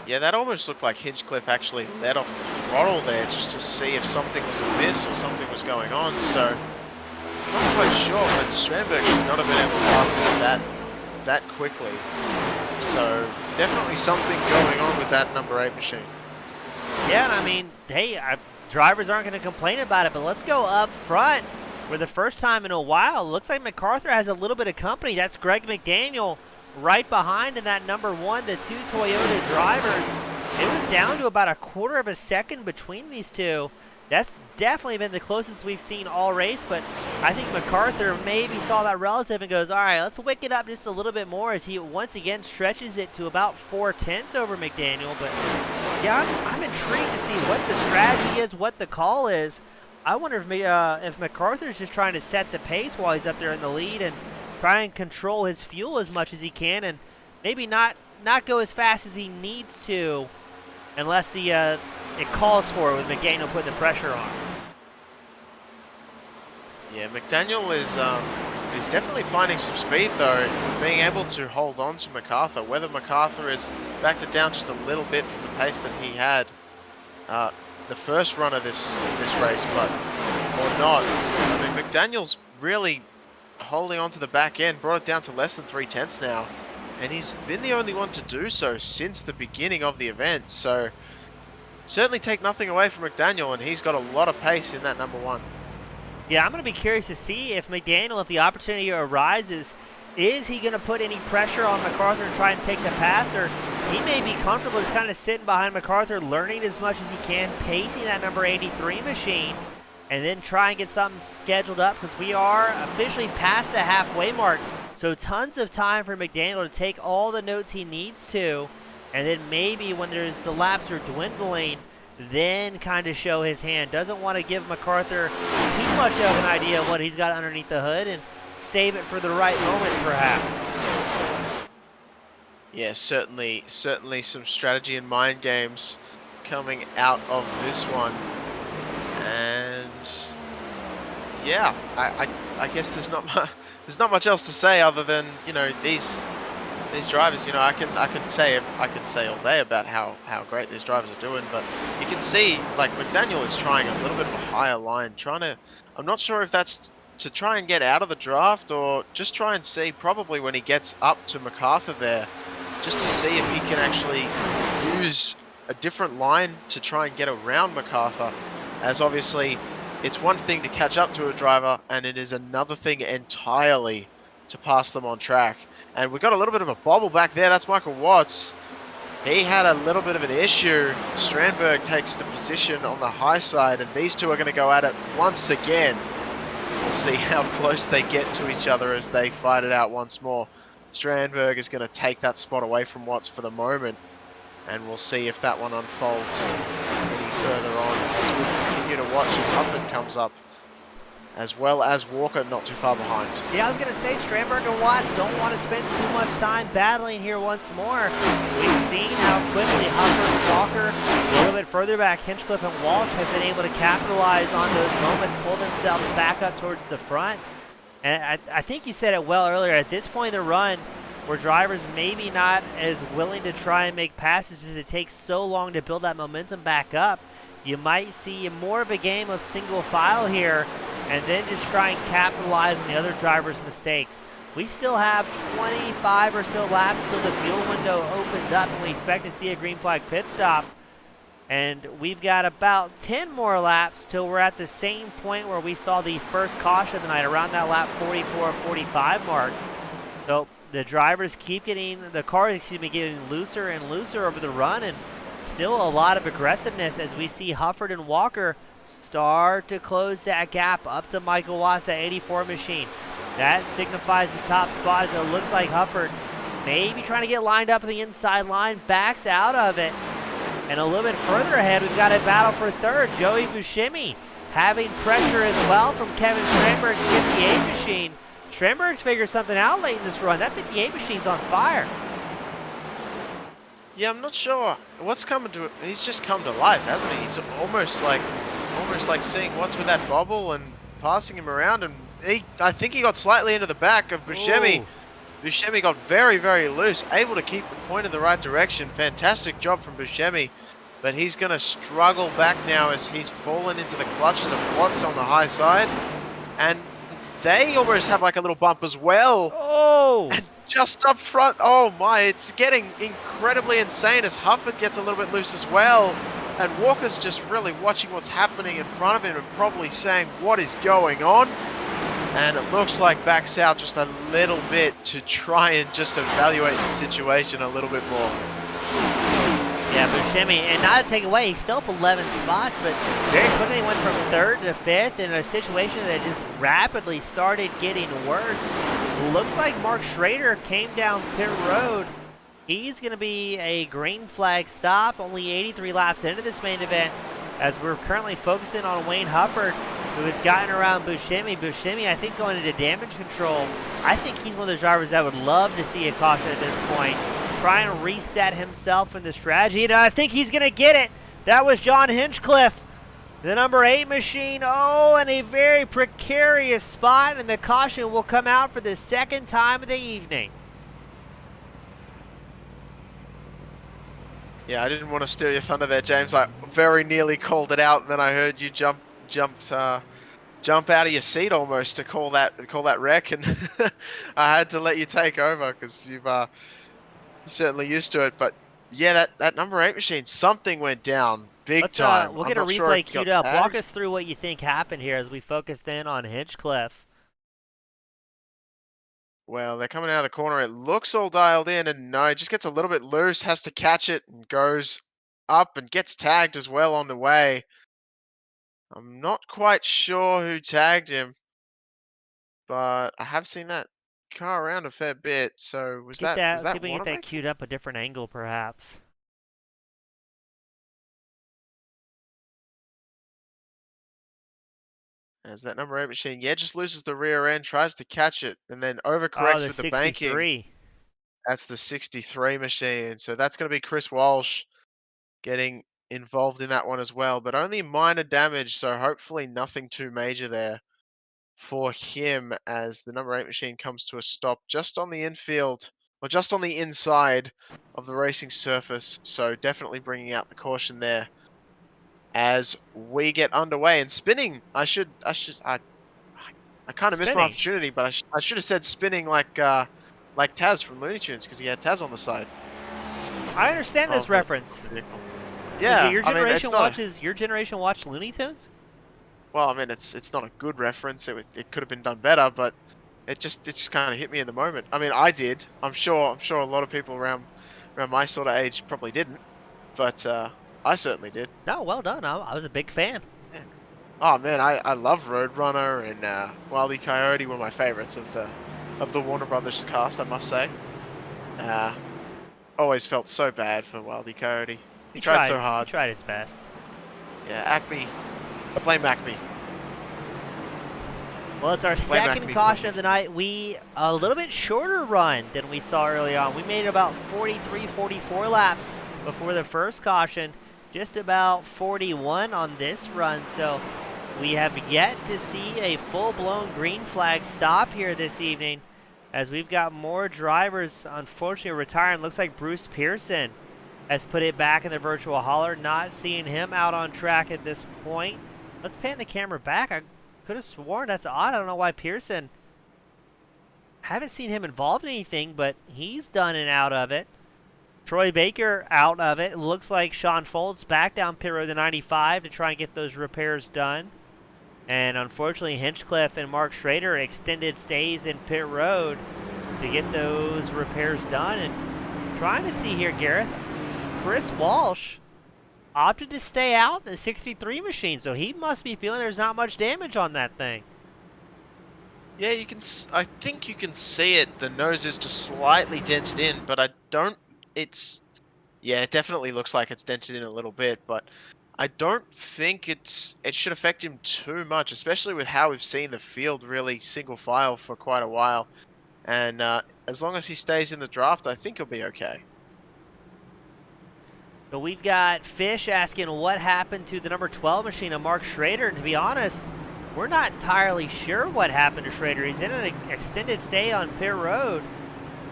Yeah, that almost looked like Hinchcliffe actually let off the throttle there just to see if something was amiss or something was going on. So not quite sure, but Strandberg should not have been able to pass it that quickly. So definitely something going on with that number 8 machine. Yeah, and I mean, hey, drivers aren't going to complain about it, but let's go up front. For the first time in a while, it looks like MacArthur has a little bit of company. That's Greg McDaniel right behind in that number 1, the 2 Toyota drivers. It was down to about a quarter of a second between these two. That's definitely been the closest we've seen all race, but I think MacArthur maybe saw that relative and goes, all right, let's wick it up just a little bit more, as he once again stretches it to about 4/10 over McDaniel. But yeah, I'm intrigued to see what the strategy is, what the call is. I wonder if MacArthur's just trying to set the pace while he's up there in the lead and try and control his fuel as much as he can, and maybe not go as fast as he needs to, unless it calls for it with McDaniel putting the pressure on. Yeah, McDaniel is definitely finding some speed though, being able to hold on to MacArthur. Whether MacArthur is backed it down just a little bit from the pace that he had the first run of this race, but or not. I mean, McDaniel's really holding on to the back end, brought it down to less than 3/10 now, and he's been the only one to do so since the beginning of the event. So certainly take nothing away from McDaniel, and he's got a lot of pace in that number 1. Yeah, I'm going to be curious to see if McDaniel, if the opportunity arises, is he going to put any pressure on MacArthur and try and take the pass, or he may be comfortable just kind of sitting behind MacArthur, learning as much as he can, pacing that number 83 machine, and then try and get something scheduled up, because we are officially past the halfway mark. So tons of time for McDaniel to take all the notes he needs to, and then maybe when the laps are dwindling, then kind of show his hand. Doesn't want to give MacArthur too much of an idea of what he's got underneath the hood, and save it for the right moment, perhaps. Yeah, certainly some strategy and mind games coming out of this one. And yeah, I guess there's not much else to say other than, you know, these drivers. You know, I can say all day about how great these drivers are doing, but you can see like McDaniel is trying a little bit of a higher line, I'm not sure if that's to try and get out of the draft, or just try and see probably when he gets up to MacArthur there, just to see if he can actually use a different line to try and get around MacArthur. As obviously, it's one thing to catch up to a driver, and it is another thing entirely to pass them on track. And we got a little bit of a bobble back there. That's Michael Watts. He had a little bit of an issue. Strandberg takes the position on the high side, and these two are going to go at it once again. We'll see how close they get to each other as they fight it out once more. Strandberg is going to take that spot away from Watts for the moment, and we'll see if that one unfolds any further on as we continue to watch. Hufford comes up, as well as Walker not too far behind. Yeah, I was going to say Strandberg and Watts don't want to spend too much time battling here once more. We've seen how quickly Hufford and Walker, a little bit further back, Hinchcliffe and Walsh have been able to capitalize on those moments, pull themselves back up towards the front. And I think you said it well earlier, at this point in the run, where drivers maybe not as willing to try and make passes as it takes so long to build that momentum back up, you might see more of a game of single file here, and then just try and capitalize on the other driver's mistakes. We still have 25 or so laps till the fuel window opens up, and we expect to see a green flag pit stop. And we've got about 10 more laps till we're at the same point where we saw the first caution of the night, around that lap 44-45 mark. So the drivers keep getting, the cars, getting looser and looser over the run, and still a lot of aggressiveness as we see Hufford and Walker start to close that gap up to Michael Watts, that 84 machine. That signifies the top spot, as it looks like Hufford maybe trying to get lined up in the inside line, backs out of it. And a little bit further ahead, we've got a battle for third. Joey Buscemi having pressure as well from Kevin Strandberg's 58 machine. Strandberg's figured something out late in this run. That 58 machine's on fire. Yeah, I'm not sure what's coming to. He's just come to life, hasn't he? He's almost like seeing what's with that bobble and passing him around. And I think he got slightly into the back of Buscemi. Ooh. Buscemi got very, very loose, able to keep the point in the right direction. Fantastic job from Buscemi, but he's going to struggle back now as he's fallen into the clutches of Watts on the high side. And they almost have like a little bump as well. Oh! And just up front, oh my, it's getting incredibly insane as Hufford gets a little bit loose as well. And Walker's just really watching what's happening in front of him and probably saying, what is going on? And it looks like backs out just a little bit to try and just evaluate the situation a little bit more. Yeah, Buscemi, and not to take away, he's still up 11 spots, but very quickly went from third to fifth in a situation that just rapidly started getting worse. Looks like Mark Schrader came down pit road. He's going to be a green flag stop, only 83 laps into this main event, as we're currently focusing on Wayne Hufford, who has gotten around Buscemi. Buscemi, I think, going into damage control. I think he's one of those drivers that would love to see a caution at this point. Try and reset himself in the strategy, and I think he's going to get it. That was John Hinchcliffe, the number 8 machine. Oh, in a very precarious spot, and the caution will come out for the second time of the evening. Yeah, I didn't want to steal your thunder there, James. I very nearly called it out, and then I heard you jump out of your seat almost to call that wreck, and I had to let you take over because you're certainly used to it. But yeah, that number 8 machine, something went down big time. We'll get a replay queued up. Walk us through what you think happened here as we focused in on Hinchcliffe. Well, they're coming out of the corner. It looks all dialed in, and no, it just gets a little bit loose, has to catch it, and goes up and gets tagged as well on the way. I'm not quite sure who tagged him, but I have seen that car around a fair bit. So was that See if we can get that Wanamaker? queued up a different angle, perhaps. As that number 8 machine, yeah, just loses the rear end, tries to catch it, and then Oh, overcorrects the with the banking. 63. That's the 63 machine. So that's going to be Chris Walsh getting involved in that one as well, but only minor damage, so hopefully nothing too major there for him as the number 8 machine comes to a stop just on the infield, or just on the inside of the racing surface. So definitely bringing out the caution there as we get underway and spinning. I kind of missed my Spinning. opportunity, but I should have said spinning like Taz from Looney Tunes, because he had Taz on the side. I understand this of the reference. vehicle. Yeah, Your I mean, generation it's not your generation watched Looney Tunes? well, I mean, it's not a good reference. It could have been done better, but it just kind of hit me in the moment. I mean, I did. I'm sure a lot of people around my sort of age probably didn't, but I certainly did. No, well done. I was a big fan. Yeah. Oh man, I love Roadrunner and Wile E. Coyote were my favorites of the Warner Brothers cast, I must say. Uh, Always felt so bad for Wile E. Coyote. He He tried tried. so He hard. tried his best. Yeah, Acme. I blame Acme. Well, it's our Blame second Acme caution of for the night. A little bit shorter run than we saw early on. We made about 43, 44 laps before the first caution. Just about 41 on this run. So we have yet to see a full-blown green flag stop here this evening, as we've got more drivers unfortunately retiring. Looks like Bruce Pearson has put it back in the virtual hauler. Not seeing him out on track at this point. Let's pan the camera back. I could have sworn that's odd. I don't know why Pearson. Haven't seen him involved in anything, but he's done and out of it. Troy Baker out of it. It looks like Sean Foltz back down pit road to 95 to try and get those repairs done. And unfortunately, Hinchcliffe and Mark Schrader extended stays in pit road to get those repairs done. And trying to see here, Gareth, Chris Walsh opted to stay out in the 63 machine, so he must be feeling there's not much damage on that thing. Yeah, you can. I think you can see it. The nose is just slightly dented in, but I don't. It's. Yeah, it definitely looks like it's dented in a little bit, but I don't think it should affect him too much, especially with how we've seen the field really single file for quite a while. And as long as he stays in the draft, I think he'll be okay. So we've got Fish asking what happened to the number 12 machine of Mark Schrader. And to be honest, we're not entirely sure what happened to Schrader. He's in an extended stay on pit road,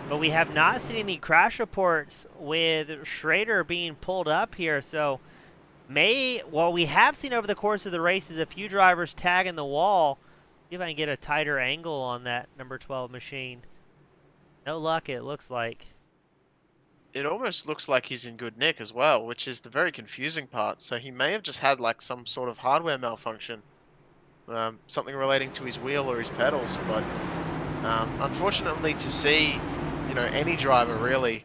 but we have not seen any crash reports with Schrader being pulled up here. So we have seen over the course of the races a few drivers tagging the wall. See if I can get a tighter angle on that number 12 machine. No luck, it looks like. It almost looks like he's in good nick as well, which is the very confusing part. So he may have just had like some sort of hardware malfunction, something relating to his wheel or his pedals. But unfortunately, to see, any driver really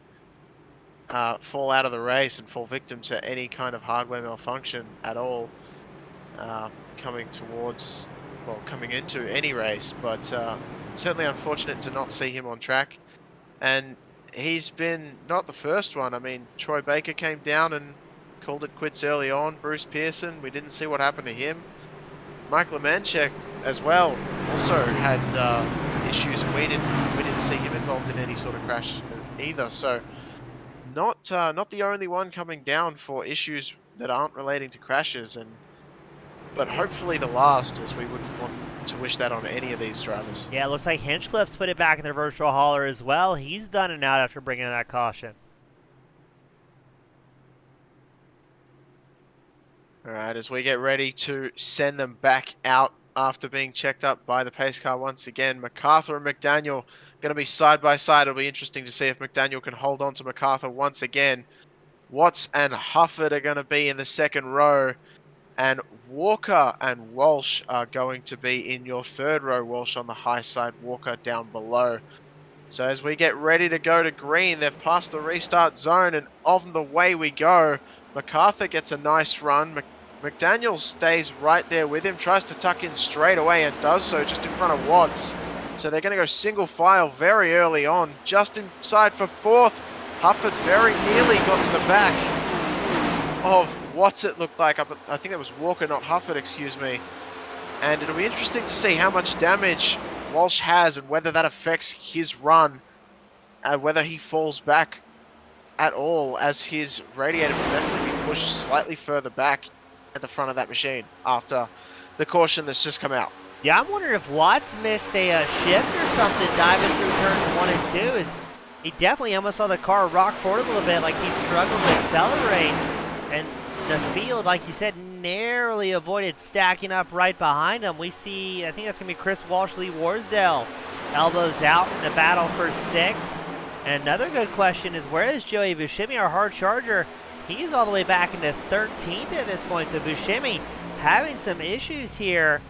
fall out of the race and fall victim to any kind of hardware malfunction at all, coming into any race. But certainly unfortunate to not see him on track. And he's been not the first one. I mean, Troy Baker came down and called it quits early on. Bruce Pearson, we didn't see what happened to him. Mike Lemanchek as well also had issues, and we didn't see him involved in any sort of crash either. So not the only one coming down for issues that aren't relating to crashes, but hopefully the last, as we wouldn't want to wish that on any of these drivers. Yeah, it looks like Hinchcliffe's put it back in the virtual hauler as well. He's done and out after bringing that caution. All right, as we get ready to send them back out after being checked up by the pace car once again, MacArthur and McDaniel going to be side by side. It'll be interesting to see if McDaniel can hold on to MacArthur once again. Watts and Hufford are going to be in the second row, and Walker and Walsh are going to be in your third row. Walsh on the high side, Walker down below. So as we get ready to go to green, they've passed the restart zone, and on the way we go. MacArthur gets a nice run. McDaniel stays right there with him, tries to tuck in straight away and does so just in front of Watts. So they're going to go single file very early on, just inside for fourth. Hufford very nearly got to the back of Watts, it looked like. I think that was Walker, not Hufford, excuse me. And it'll be interesting to see how much damage Walsh has and whether that affects his run, whether he falls back at all, as his radiator will definitely be pushed slightly further back at the front of that machine after the caution that's just come out. Yeah, I'm wondering if Watts missed a shift or something diving through turns 1 and 2. He definitely almost saw the car rock forward a little bit, like he struggled to accelerate. And the field, like you said, narrowly avoided stacking up right behind him. We see, I think that's going to be Chris Walsh, Lee Warsdale, elbows out in the battle for sixth. And another good question is, where is Joey Buscemi, our hard charger? He's all the way back into 13th at this point. So Buscemi having some issues here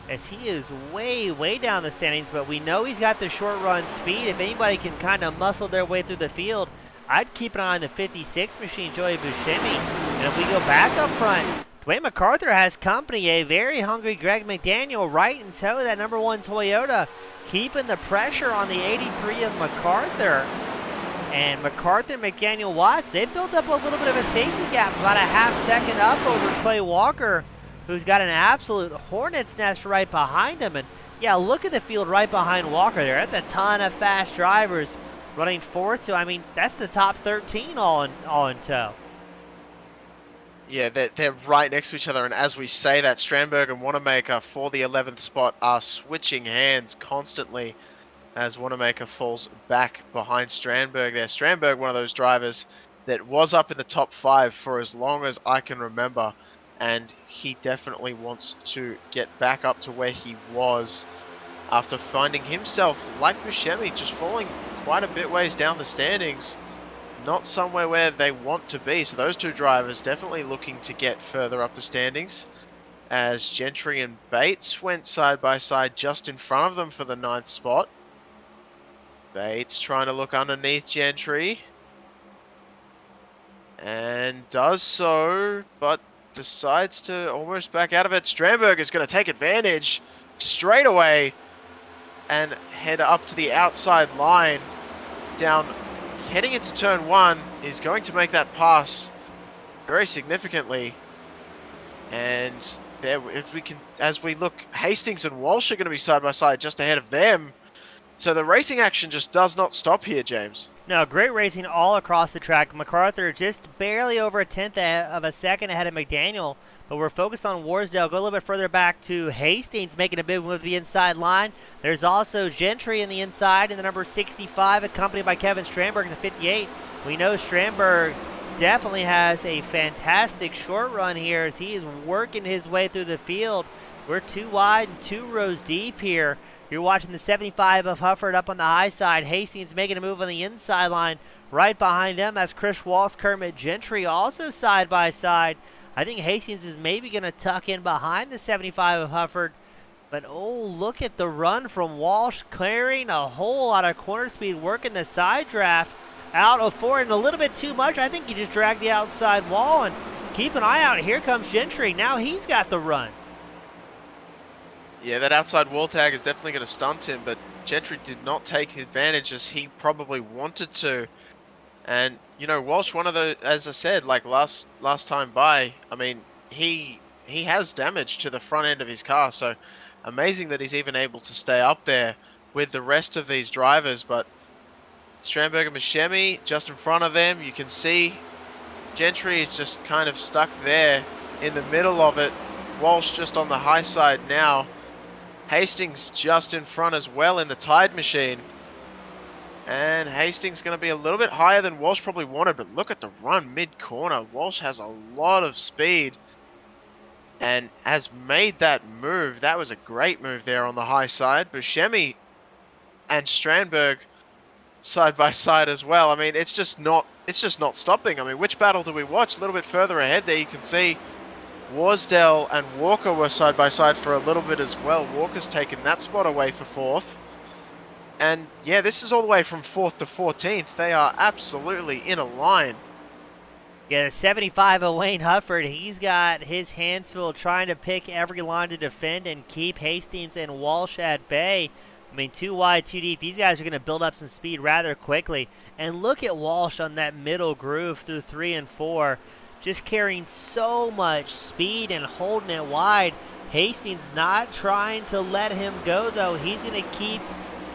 as he is way down the standings, but we know he's got the short run speed. If anybody can kind of muscle their way through the field, I'd keep an eye on the 56 machine, Joey Buscemi. And if we go back up front, Dwayne MacArthur has company, a very hungry Greg McDaniel right in tow of that number 1 Toyota, keeping the pressure on the 83 of MacArthur. And MacArthur, McDaniel, Watts, they've built up a little bit of a safety gap, about a half second up over Clay Walker, who's got an absolute hornet's nest right behind him. And yeah, look at the field right behind Walker there. That's a ton of fast drivers running fourth to, I mean, that's the top 13 all in tow. Yeah, they're right next to each other, and as we say that, Strandberg and Wanamaker for the 11th spot are switching hands constantly as Wanamaker falls back behind Strandberg there. Strandberg, one of those drivers that was up in the top 5 for as long as I can remember, and he definitely wants to get back up to where he was after finding himself, like Buscemi, just falling quite a bit ways down the standings. Not somewhere where they want to be. So those two drivers definitely looking to get further up the standings, as Gentry and Bates went side by side just in front of them for the 9th spot. Bates trying to look underneath Gentry, and does so, but decides to almost back out of it. Strandberg is going to take advantage straight away and head up to the outside line, down heading into turn 1, is going to make that pass very significantly. And there, if we can, as we look, Hastings and Walsh are going to be side by side just ahead of them. So the racing action just does not stop here, James. No, great racing all across the track. MacArthur just barely over a tenth of a second ahead of McDaniel, but we're focused on Warsdale. Go a little bit further back to Hastings, making a big move to the inside line. There's also Gentry in the inside in the number 65, accompanied by Kevin Strandberg in the 58. We know Strandberg definitely has a fantastic short run here as he is working his way through the field. We're 2 wide and 2 rows deep here. You're watching the 75 of Hufford up on the high side. Hastings making a move on the inside line. Right behind them, that's Chris Walsh, Kermit Gentry also side by side. I think Hastings is maybe going to tuck in behind the 75 of Hufford. But oh, look at the run from Walsh, clearing a whole lot of corner speed, working the side draft out of 4, and a little bit too much. I think he just dragged the outside wall, and keep an eye out. Here comes Gentry. Now he's got the run. Yeah, that outside wall tag is definitely going to stunt him, but Gentry did not take advantage as he probably wanted to. And, you know, Walsh, one of the, as I said, like last time by, I mean, he has damage to the front end of his car, so amazing that he's even able to stay up there with the rest of these drivers. But Strandberg and Buscemi just in front of them, you can see Gentry is just kind of stuck there in the middle of it. Walsh just on the high side now. Hastings just in front as well in the Tide machine. And Hastings going to be a little bit higher than Walsh probably wanted, but look at the run mid-corner. Walsh has a lot of speed and has made that move. That was a great move there on the high side. Buscemi and Strandberg side by side as well. I mean, it's just not stopping. I mean, which battle do we watch? A little bit further ahead there, you can see Warsdale and Walker were side by side for a little bit as well. Walker's taken that spot away for 4th. And yeah, this is all the way from 4th to 14th. They are absolutely in a line. Yeah, the 75 of Wayne Hufford, he's got his hands full trying to pick every line to defend and keep Hastings and Walsh at bay. I mean, 2 wide, 2 deep. These guys are going to build up some speed rather quickly. And look at Walsh on that middle groove through 3 and 4. Just carrying so much speed and holding it wide. Hastings not trying to let him go, though. He's going to keep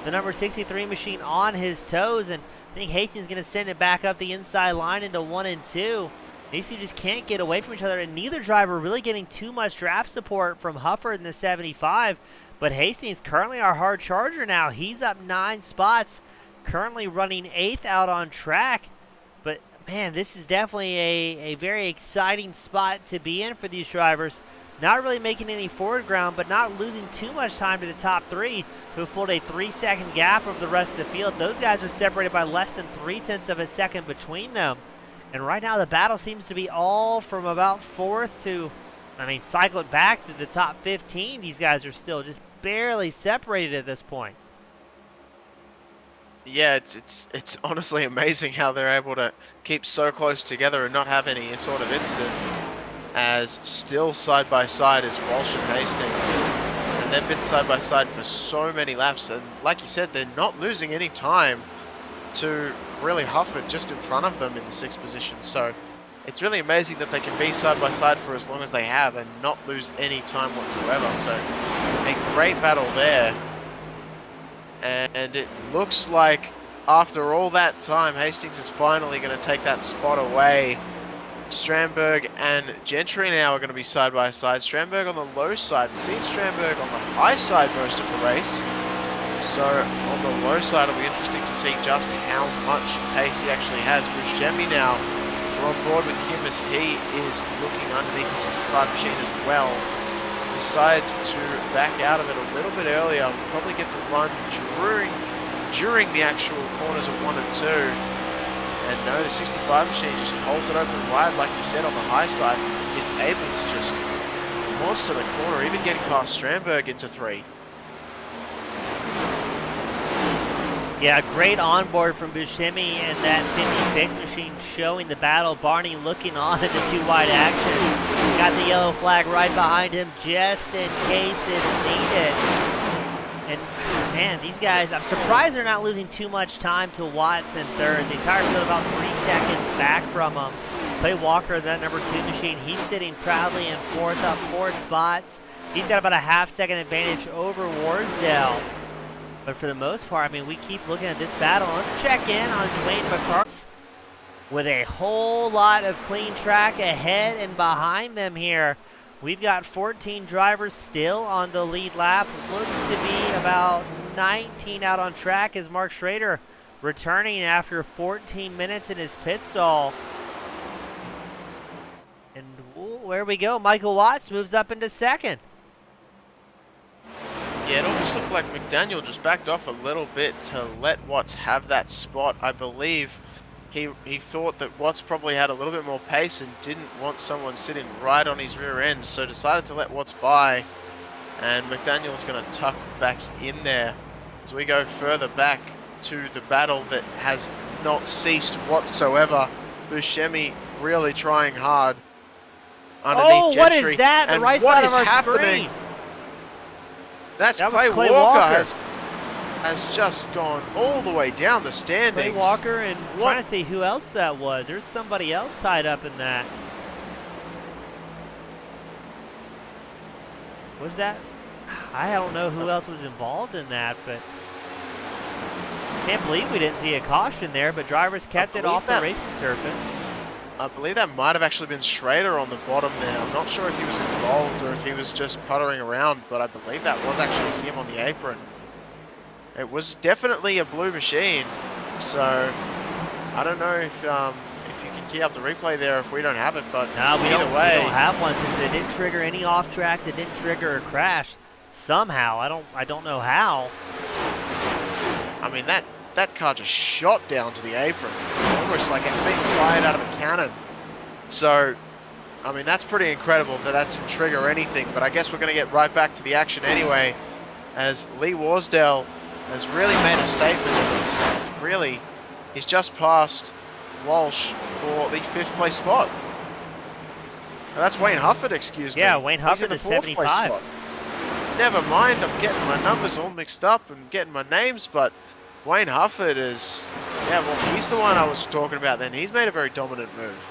the number 63 machine on his toes, and I think Hastings is going to send it back up the inside line into 1 and 2. These two just can't get away from each other, and neither driver really getting too much draft support from Hufford in the 75. But Hastings currently our hard charger now. He's up 9 spots, currently running 8th out on track. But man, this is definitely a very exciting spot to be in for these drivers. Not really making any forward ground, but not losing too much time to the top 3, who pulled a 3-second gap over the rest of the field. Those guys are separated by less than 0.3 of a second between them. And right now the battle seems to be all from about 4th to I mean, cycle it back to the top 15. These guys are still just barely separated at this point. Yeah, it's honestly amazing how they're able to keep so close together and not have any sort of incident, as still side by side is Walsh and Hastings. And they've been side by side for so many laps, and like you said, they're not losing any time to really Hufford just in front of them in the 6th position. So it's really amazing that they can be side by side for as long as they have and not lose any time whatsoever. So a great battle there. And it looks like after all that time, Hastings is finally going to take that spot away. Strandberg and Gentry now are going to be side by side. Strandberg on the low side. We've seen Strandberg on the high side most of the race. So on the low side, it'll be interesting to see just how much pace he actually has. Buscemi now, we're on board with him as he is looking underneath the 65 machine as well. Decides to back out of it a little bit earlier. We'll probably get the run during the actual corners of 1 and 2. And no, the 65 machine just holds it open wide, like you said, on the high side. Is able to just monster the corner, even getting past Strandberg into 3. Yeah, great onboard from Buscemi and that 56 machine showing the battle. Barney looking on at the 2-wide action. Got the yellow flag right behind him just in case it's needed. And man, these guys, I'm surprised they're not losing too much time to Watts in 3rd. The entire field about 3 seconds back from him. Clay Walker, that number 2 machine, he's sitting proudly in 4th, up 4 spots. He's got about a half-second advantage over Warsdale. But for the most part, I mean, we keep looking at this battle. Let's check in on Dwayne McCarthy with a whole lot of clean track ahead and behind them here. We've got 14 drivers still on the lead lap. Looks to be about 19 out on track as Mark Schrader returning after 14 minutes in his pit stall. And where we go, Michael Watts moves up into 2nd. Yeah, it almost looked like McDaniel just backed off a little bit to let Watts have that spot. I believe he thought that Watts probably had a little bit more pace and didn't want someone sitting right on his rear end, so decided to let Watts by. And McDaniel's going to tuck back in there as we go further back to the battle that has not ceased whatsoever. Buscemi really trying hard underneath Gentry. What is that? The right side of our screen. That Clay Walker has just gone all the way down the standings. Clay Walker, and trying to see who else that was. There's somebody else tied up in that. Was that? I don't know who else was involved in that, but can't believe we didn't see a caution there, but drivers kept it off the racing surface. I believe that might have actually been Schrader on the bottom there. I'm not sure if he was involved or if he was just puttering around, but I believe that was actually him on the apron. It was definitely a blue machine, so I don't know if you can key up the replay there if we don't have it, but no, we either way, we don't have one because it didn't trigger any off tracks. It didn't trigger a crash somehow. I don't know how. I mean that car just shot down to the apron, almost like it being fired out of a cannon. So, I mean, that's pretty incredible that didn't trigger anything, but I guess we're going to get right back to the action anyway, as Lee Warsdale has really made a statement in this. He's just passed Walsh for the 5th place spot. Now that's Wayne Hufford, excuse me. Yeah, Wayne He's Hufford in the is 4th 75. place spot. Never mind, I'm getting my numbers all mixed up and getting my names, but Wayne Hufford is, yeah, well, he's the one I was talking about then. He's made a very dominant move.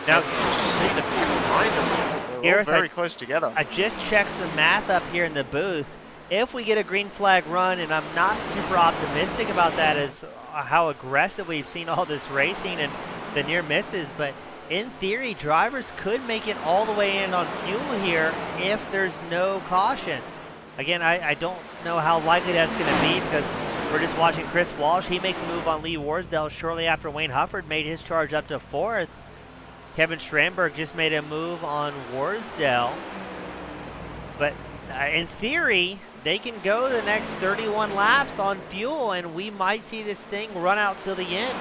Now, you can just see the people behind him. They're all very close together. I just checked some math up here in the booth. If we get a green flag run, and I'm not super optimistic about that as how aggressive we've seen all this racing and the near misses, but in theory, drivers could make it all the way in on fuel here if there's no caution. Again, I don't know how likely that's going to be because we're just watching Chris Walsh. He makes a move on Lee Warsdale shortly after Wayne Hufford made his charge up to 4th. Kevin Strandberg just made a move on Warsdale. But in theory, they can go the next 31 laps on fuel, and we might see this thing run out till the end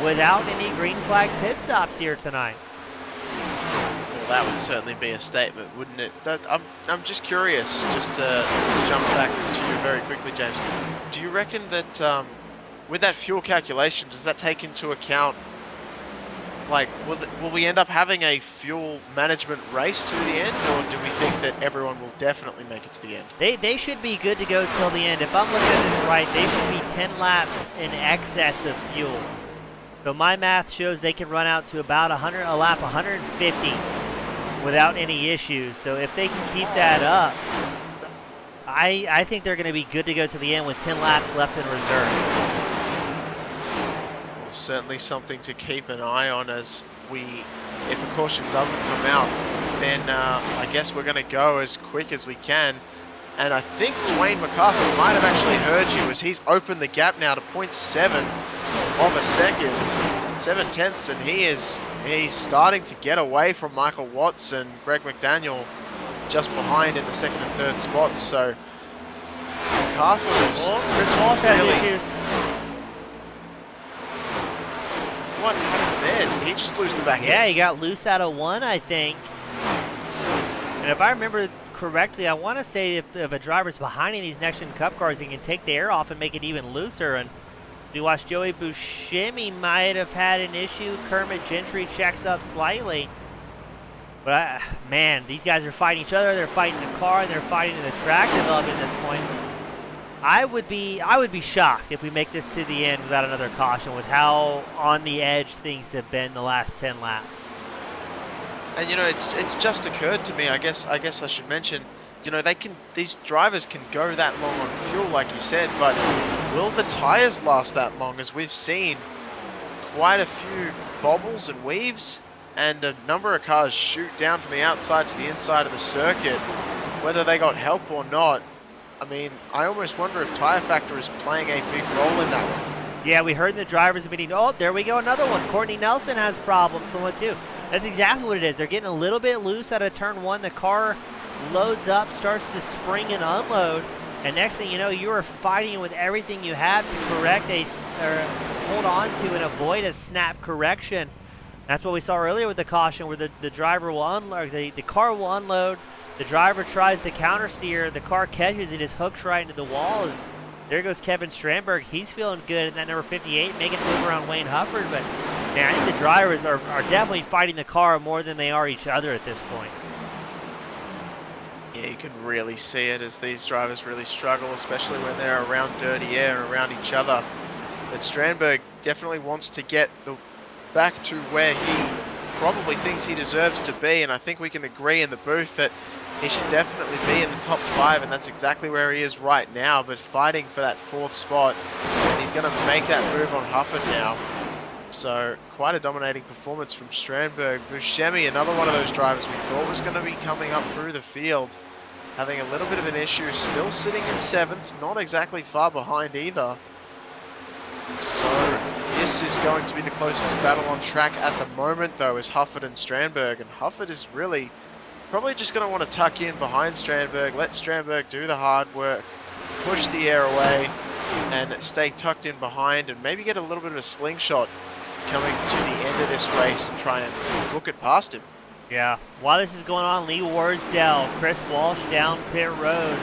without any green flag pit stops here tonight. Well, that would certainly be a statement, wouldn't it? I'm just curious, just to jump back to you very quickly, James. Do you reckon that with that fuel calculation, does that take into account, like, will we end up having a fuel management race to the end, or do we think that everyone will definitely make it to the end? They should be good to go till the end. If I'm looking at this right, they should be 10 laps in excess of fuel. So my math shows they can run out to about a lap 150 without any issues. So if they can keep that up, I think they're going to be good to go to the end with 10 laps left in reserve. Well, certainly something to keep an eye on as if a caution doesn't come out, then I guess we're going to go as quick as we can. And I think Dwayne MacArthur might have actually heard you, as he's opened the gap now to 0.7 of a second, 7/10, and he's starting to get away from Michael Watts and Greg McDaniel just behind in the second and third spots. So MacArthur is Chris Walsh has issues. What happened there? Did he just lose the back end? Yeah, he got loose out of one, I think. And if I remember correctly, I want to say if a driver's behind in these next-gen Cup cars, he can take the air off and make it even looser. And we watched Joey Buscemi might have had an issue. Kermit Gentry checks up slightly. But, man, these guys are fighting each other. They're fighting the car, and they're fighting the track development at this point. I would be shocked if we make this to the end without another caution with how on the edge things have been the last 10 laps. And it's just occurred to me, I guess I should mention, these drivers can go that long on fuel, like you said, but will the tires last that long? As we've seen quite a few bobbles and weaves, and a number of cars shoot down from the outside to the inside of the circuit, whether they got help or not. I mean, I almost wonder if tire factor is playing a big role in that one. Yeah, we heard in the drivers meeting, oh, there we go, another one. Courtney Nelson has problems, the one too. That's exactly what it is. They're getting a little bit loose out of turn one. The car loads up, starts to spring and unload, and next thing you know, you are fighting with everything you have to correct or hold on to and avoid a snap correction. That's what we saw earlier with the caution, where the driver will unload, the car will unload, the driver tries to counter steer, the car catches and just hooks right into the wall. There goes Kevin Strandberg. He's feeling good in that number 58, making a move around Wayne Hufford. But man, I think the drivers are definitely fighting the car more than they are each other at this point. Yeah, you can really see it as these drivers really struggle, especially when they're around dirty air and around each other. But Strandberg definitely wants to get back to where he probably thinks he deserves to be, and I think we can agree in the booth that he should definitely be in the top 5, and that's exactly where he is right now, but fighting for that 4th spot, and he's going to make that move on Hufford now. So quite a dominating performance from Strandberg. Buscemi, another one of those drivers we thought was going to be coming up through the field, having a little bit of an issue, still sitting in 7th, not exactly far behind either. So this is going to be the closest battle on track at the moment, though, is Hufford and Strandberg, and Hufford is really probably just going to want to tuck in behind Strandberg, let Strandberg do the hard work, push the air away, and stay tucked in behind, and maybe get a little bit of a slingshot coming to the end of this race and try and book it past him. Yeah, while this is going on, Lee Warsdell, Chris Walsh down pit road,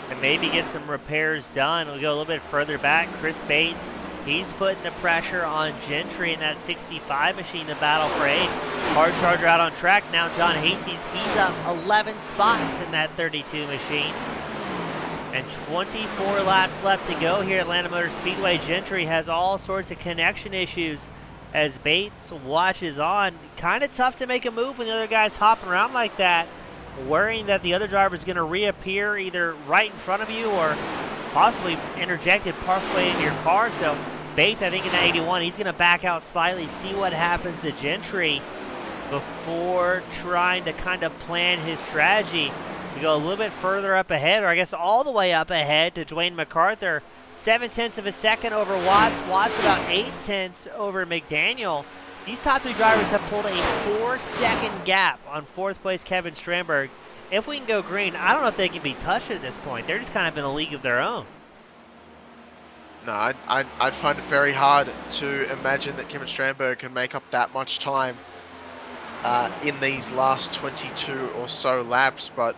and maybe get some repairs done. We'll go a little bit further back. Chris Bates, he's putting the pressure on Gentry in that 65 machine, the battle for 8th. Hard Charger out on track. Now John Hastings, he's up 11 spots in that 32 machine. And 24 laps left to go here at Atlanta Motor Speedway. Gentry has all sorts of connection issues as Bates watches on. Kind of tough to make a move when the other guy's hopping around like that, worrying that the other driver is going to reappear either right in front of you or possibly interjected partially into your car. So Bates, I think in that 81, he's going to back out slightly, see what happens to Gentry before trying to kind of plan his strategy. We go a little bit further up ahead, or I guess all the way up ahead to Dwayne MacArthur. 0.7 of a second over Watts. Watts about 0.8 over McDaniel. These top 3 drivers have pulled a 4-second gap on 4th place Kevin Strandberg. If we can go green, I don't know if they can be touched at this point. They're just kind of in a league of their own. No, I'd find it very hard to imagine that Kevin Strandberg can make up that much time in these last 22 or so laps, but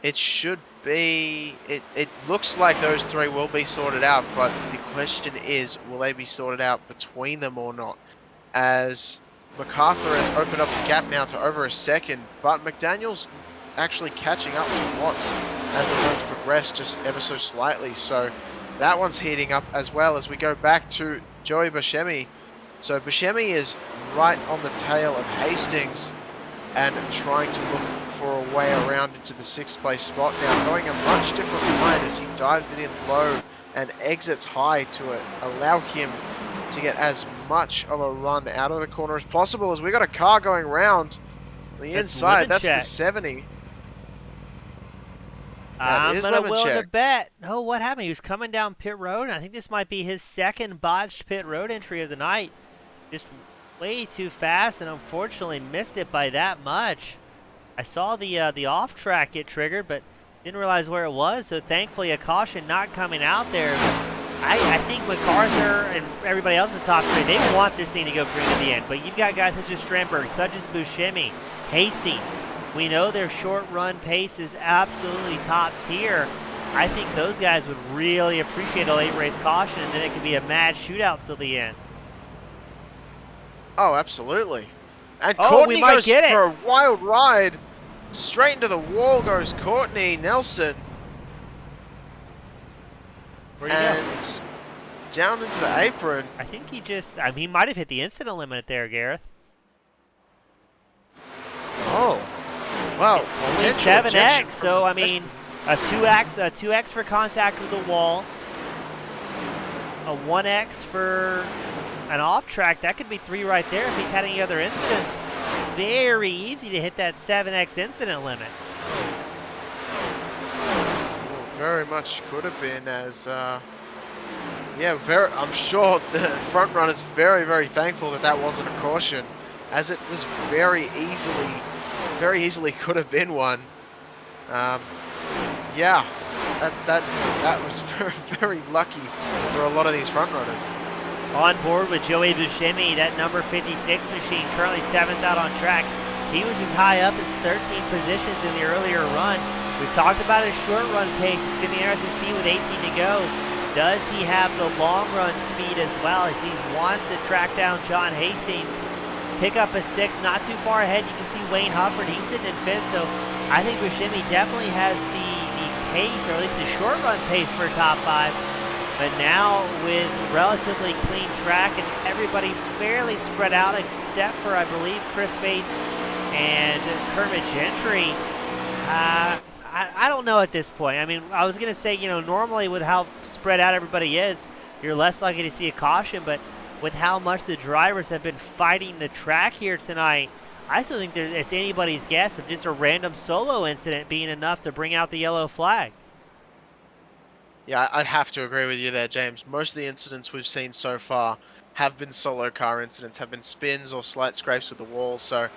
it should be. It looks like those three will be sorted out, but the question is, will they be sorted out between them or not? As MacArthur has opened up the gap now to over a second, but McDaniel's actually catching up to Watts as the runs progress just ever so slightly. So that one's heating up as well as we go back to Joey Buscemi. So Buscemi is right on the tail of Hastings and trying to look for a way around into the 6th place spot now, going a much different line as he dives it in low and exits high to allow him to get as much of a run out of the corner as possible, as we got a car going round the inside. That's the 70. I'm willing to bet. Oh, what happened? He was coming down pit road, and I think this might be his second botched pit road entry of the night. Just way too fast, and unfortunately missed it by that much. I saw the off track get triggered, but didn't realize where it was. So thankfully, a caution not coming out there. I think MacArthur and everybody else in the top three, they want this thing to go green at the end. But you've got guys such as Stremberg, such as Buscemi, Hastings. We know their short run pace is absolutely top tier. I think those guys would really appreciate a late race caution, and then it could be a mad shootout till the end. Oh, absolutely. And Courtney goes for a wild ride. Straight into the wall goes Courtney Nelson. Where'd he go? Down into the apron. I think he might have hit the incident limit there, Gareth. Oh. Well, only 7x, so I mean, a 2x for contact with the wall, a 1x for an off track. That could be 3 right there if he's had any other incidents. Very easy to hit that 7x incident limit. Well, very much could have been, as I'm sure the front runner's very, very thankful that that wasn't a caution, as it was very easily could have been one. Yeah, that was very, very lucky for a lot of these front runners. On board with Joey Buscemi, that number 56 machine, currently 7th out on track. He was as high up as 13 positions in the earlier run. We've talked about his short run pace. It's going to be interesting to see with 18 to go. Does he have the long run speed as well, as he wants to track down John Hastings? Pick up a 6, not too far ahead. You can see Wayne Hufford, he's sitting in 5th, so I think Buscemi definitely has the pace, or at least the short run pace for top 5. But now with relatively clean track and everybody fairly spread out except for, I believe, Chris Bates and Kermit Gentry, I don't know at this point. I mean, I was going to say, normally with how spread out everybody is, you're less likely to see a caution, but with how much the drivers have been fighting the track here tonight, I still think it's anybody's guess of just a random solo incident being enough to bring out the yellow flag. Yeah, I'd have to agree with you there, James. Most of the incidents we've seen so far have been solo car incidents, have been spins or slight scrapes with the wall, so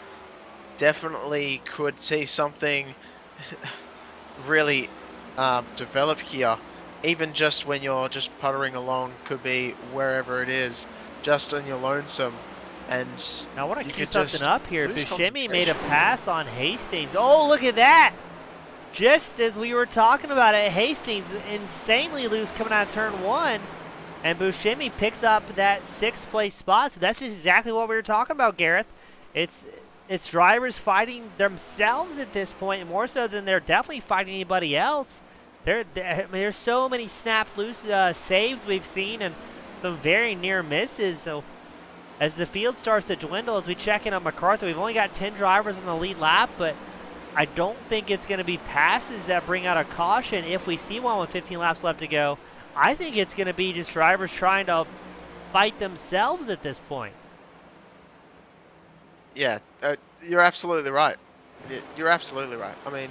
definitely could see something really develop here. Even just when you're just puttering along, could be wherever it is, just on your lonesome. And now I want to cue something up here. Buscemi made a pass on Hastings. Oh, look at that! Just as we were talking about it, Hastings insanely loose coming out of turn 1, and Buscemi picks up that 6th place spot. So that's just exactly what we were talking about, Gareth. It's drivers fighting themselves at this point, more so than they're definitely fighting anybody else. There's so many snap loose saves we've seen, and some very near misses. So as the field starts to dwindle, as we check in on MacArthur, we've only got 10 drivers on the lead lap, but I don't think it's going to be passes that bring out a caution if we see one with 15 laps left to go. I think it's going to be just drivers trying to fight themselves at this point. Yeah, you're absolutely right. You're absolutely right. I mean,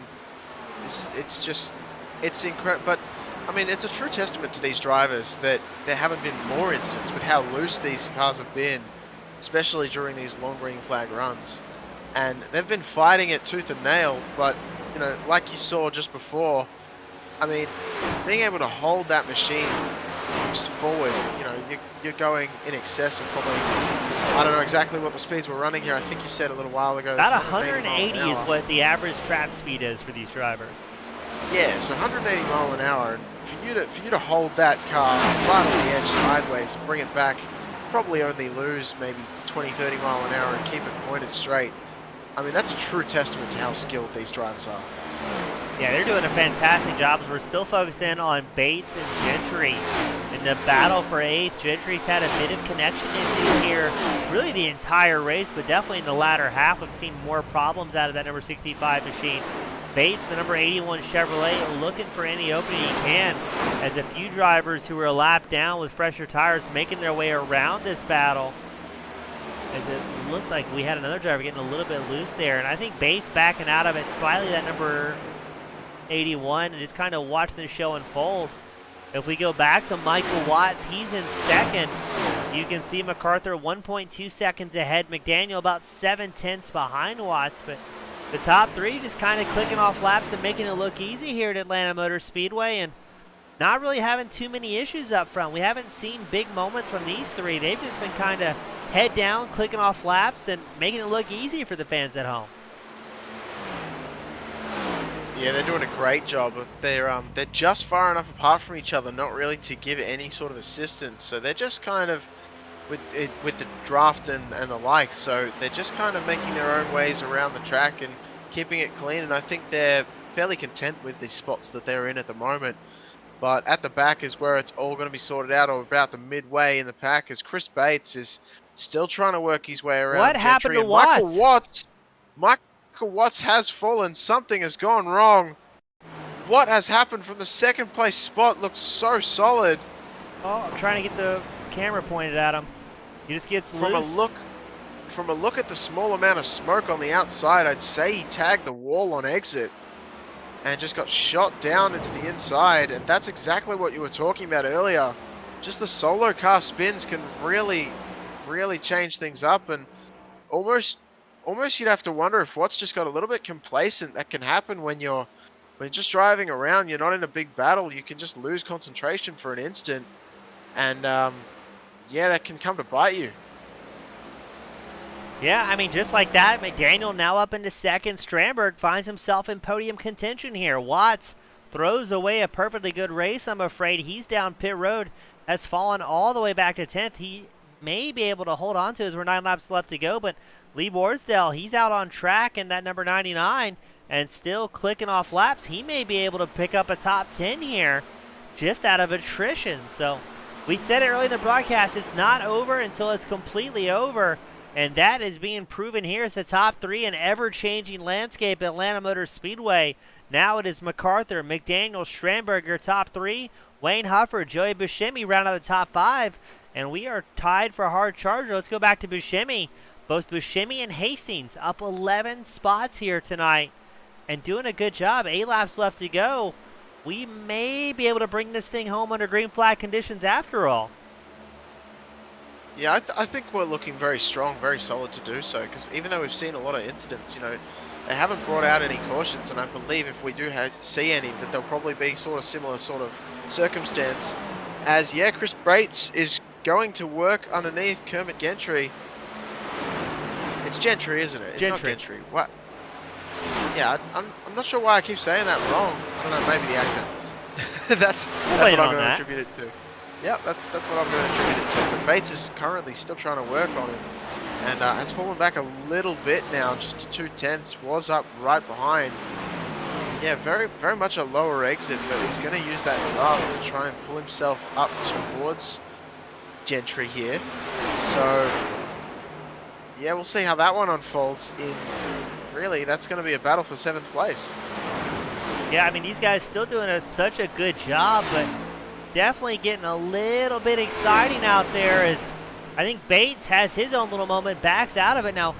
it's incredible. But, I mean, it's a true testament to these drivers that there haven't been more incidents with how loose these cars have been, especially during these long green flag runs. And they've been fighting it tooth and nail, but, like you saw just before, I mean, being able to hold that machine just forward, know, you're going in excess of probably, I don't know exactly what the speeds we're running here. I think you said a little while ago. About 180 is what the average trap speed is for these drivers. Yeah, so 180 mile an hour. And for you to hold that car right on the edge sideways and bring it back, probably only lose maybe 20, 30 mile an hour and keep it pointed straight. I mean, that's a true testament to how skilled these drivers are. Yeah, they're doing a fantastic job. We're still focused in on Bates and Gentry. In the battle for 8th, Gentry's had a bit of connection issues here really the entire race, but definitely in the latter half. We've seen more problems out of that number 65 machine. Bates, the number 81 Chevrolet, looking for any opening he can, as a few drivers who were a lap down with fresher tires making their way around this battle, as it looked like we had another driver getting a little bit loose there. And I think Bates backing out of it slightly, that number 81, and just kind of watching the show unfold. If we go back to Michael Watts, he's in second. You can see MacArthur 1.2 seconds ahead. McDaniel about 7/10 behind Watts, but the top three just kind of clicking off laps and making it look easy here at Atlanta Motor Speedway, and not really having too many issues up front. We haven't seen big moments from these three. They've just been kind of head down, clicking off laps, and making it look easy for the fans at home. Yeah, they're doing a great job. They're just far enough apart from each other, not really to give any sort of assistance. So they're just kind of with the draft and the like. So they're just kind of making their own ways around the track and keeping it clean. And I think they're fairly content with the spots that they're in at the moment. But at the back is where it's all going to be sorted out, or about the midway in the pack, as Chris Bates is still trying to work his way around. What happened to Watts? Michael Watts has fallen. Something has gone wrong. What has happened from the second place spot? Looks so solid. Oh, I'm trying to get the camera pointed at him. He just gets loose. From a look at the small amount of smoke on the outside, I'd say he tagged the wall on exit and just got shot down into the inside. And that's exactly what you were talking about earlier. Just the solo car spins can really change things up, and almost you'd have to wonder if Watts just got a little bit complacent. That can happen when you're just driving around. You're not in a big battle. You can just lose concentration for an instant, and yeah, that can come to bite you. Yeah, I mean, just like that, McDaniel now up into second. Strandberg finds himself in podium contention here. Watts throws away a perfectly good race, I'm afraid. He's down pit road, has fallen all the way back to 10th. He may be able to hold on to as we're 9 laps left to go, but Lee Borsdale, he's out on track in that number 99 and still clicking off laps. He may be able to pick up a top 10 here just out of attrition. So we said it early in the broadcast, it's not over until it's completely over. And that is being proven here as the top three, an ever-changing landscape at Atlanta Motor Speedway. Now it is MacArthur, McDaniel, Strandberger top three, Wayne Huffer, Joey Buscemi round out the top five, and we are tied for hard charger. Let's go back to Buscemi. Both Buscemi and Hastings up 11 spots here tonight and doing a good job. 8 laps left to go. We may be able to bring this thing home under green flag conditions after all. Yeah, I think we're looking very strong, very solid to do so, because even though we've seen a lot of incidents, you know, they haven't brought out any cautions, and I believe if we do see any, that they'll probably be sort of similar sort of circumstance. As, yeah, Chris Bates is going to work underneath Kermit Gentry. It's Gentry, isn't it? It's not Gentry. What? Yeah, I'm not sure why I keep saying that wrong. I don't know, maybe the accent. that's what I'm going to attribute it to. Yeah, that's what I'm going to attribute it to. But Bates is currently still trying to work on him, and has fallen back a little bit now, just to 2/10. Was up right behind. Yeah, very much a lower exit, but he's going to use that draft to try and pull himself up towards Gentry here. So yeah, we'll see how that one unfolds. Really, that's going to be a battle for 7th place. Yeah, I mean, these guys still doing such a good job, but definitely getting a little bit exciting out there, as I think Bates has his own little moment, backs out of it. Now,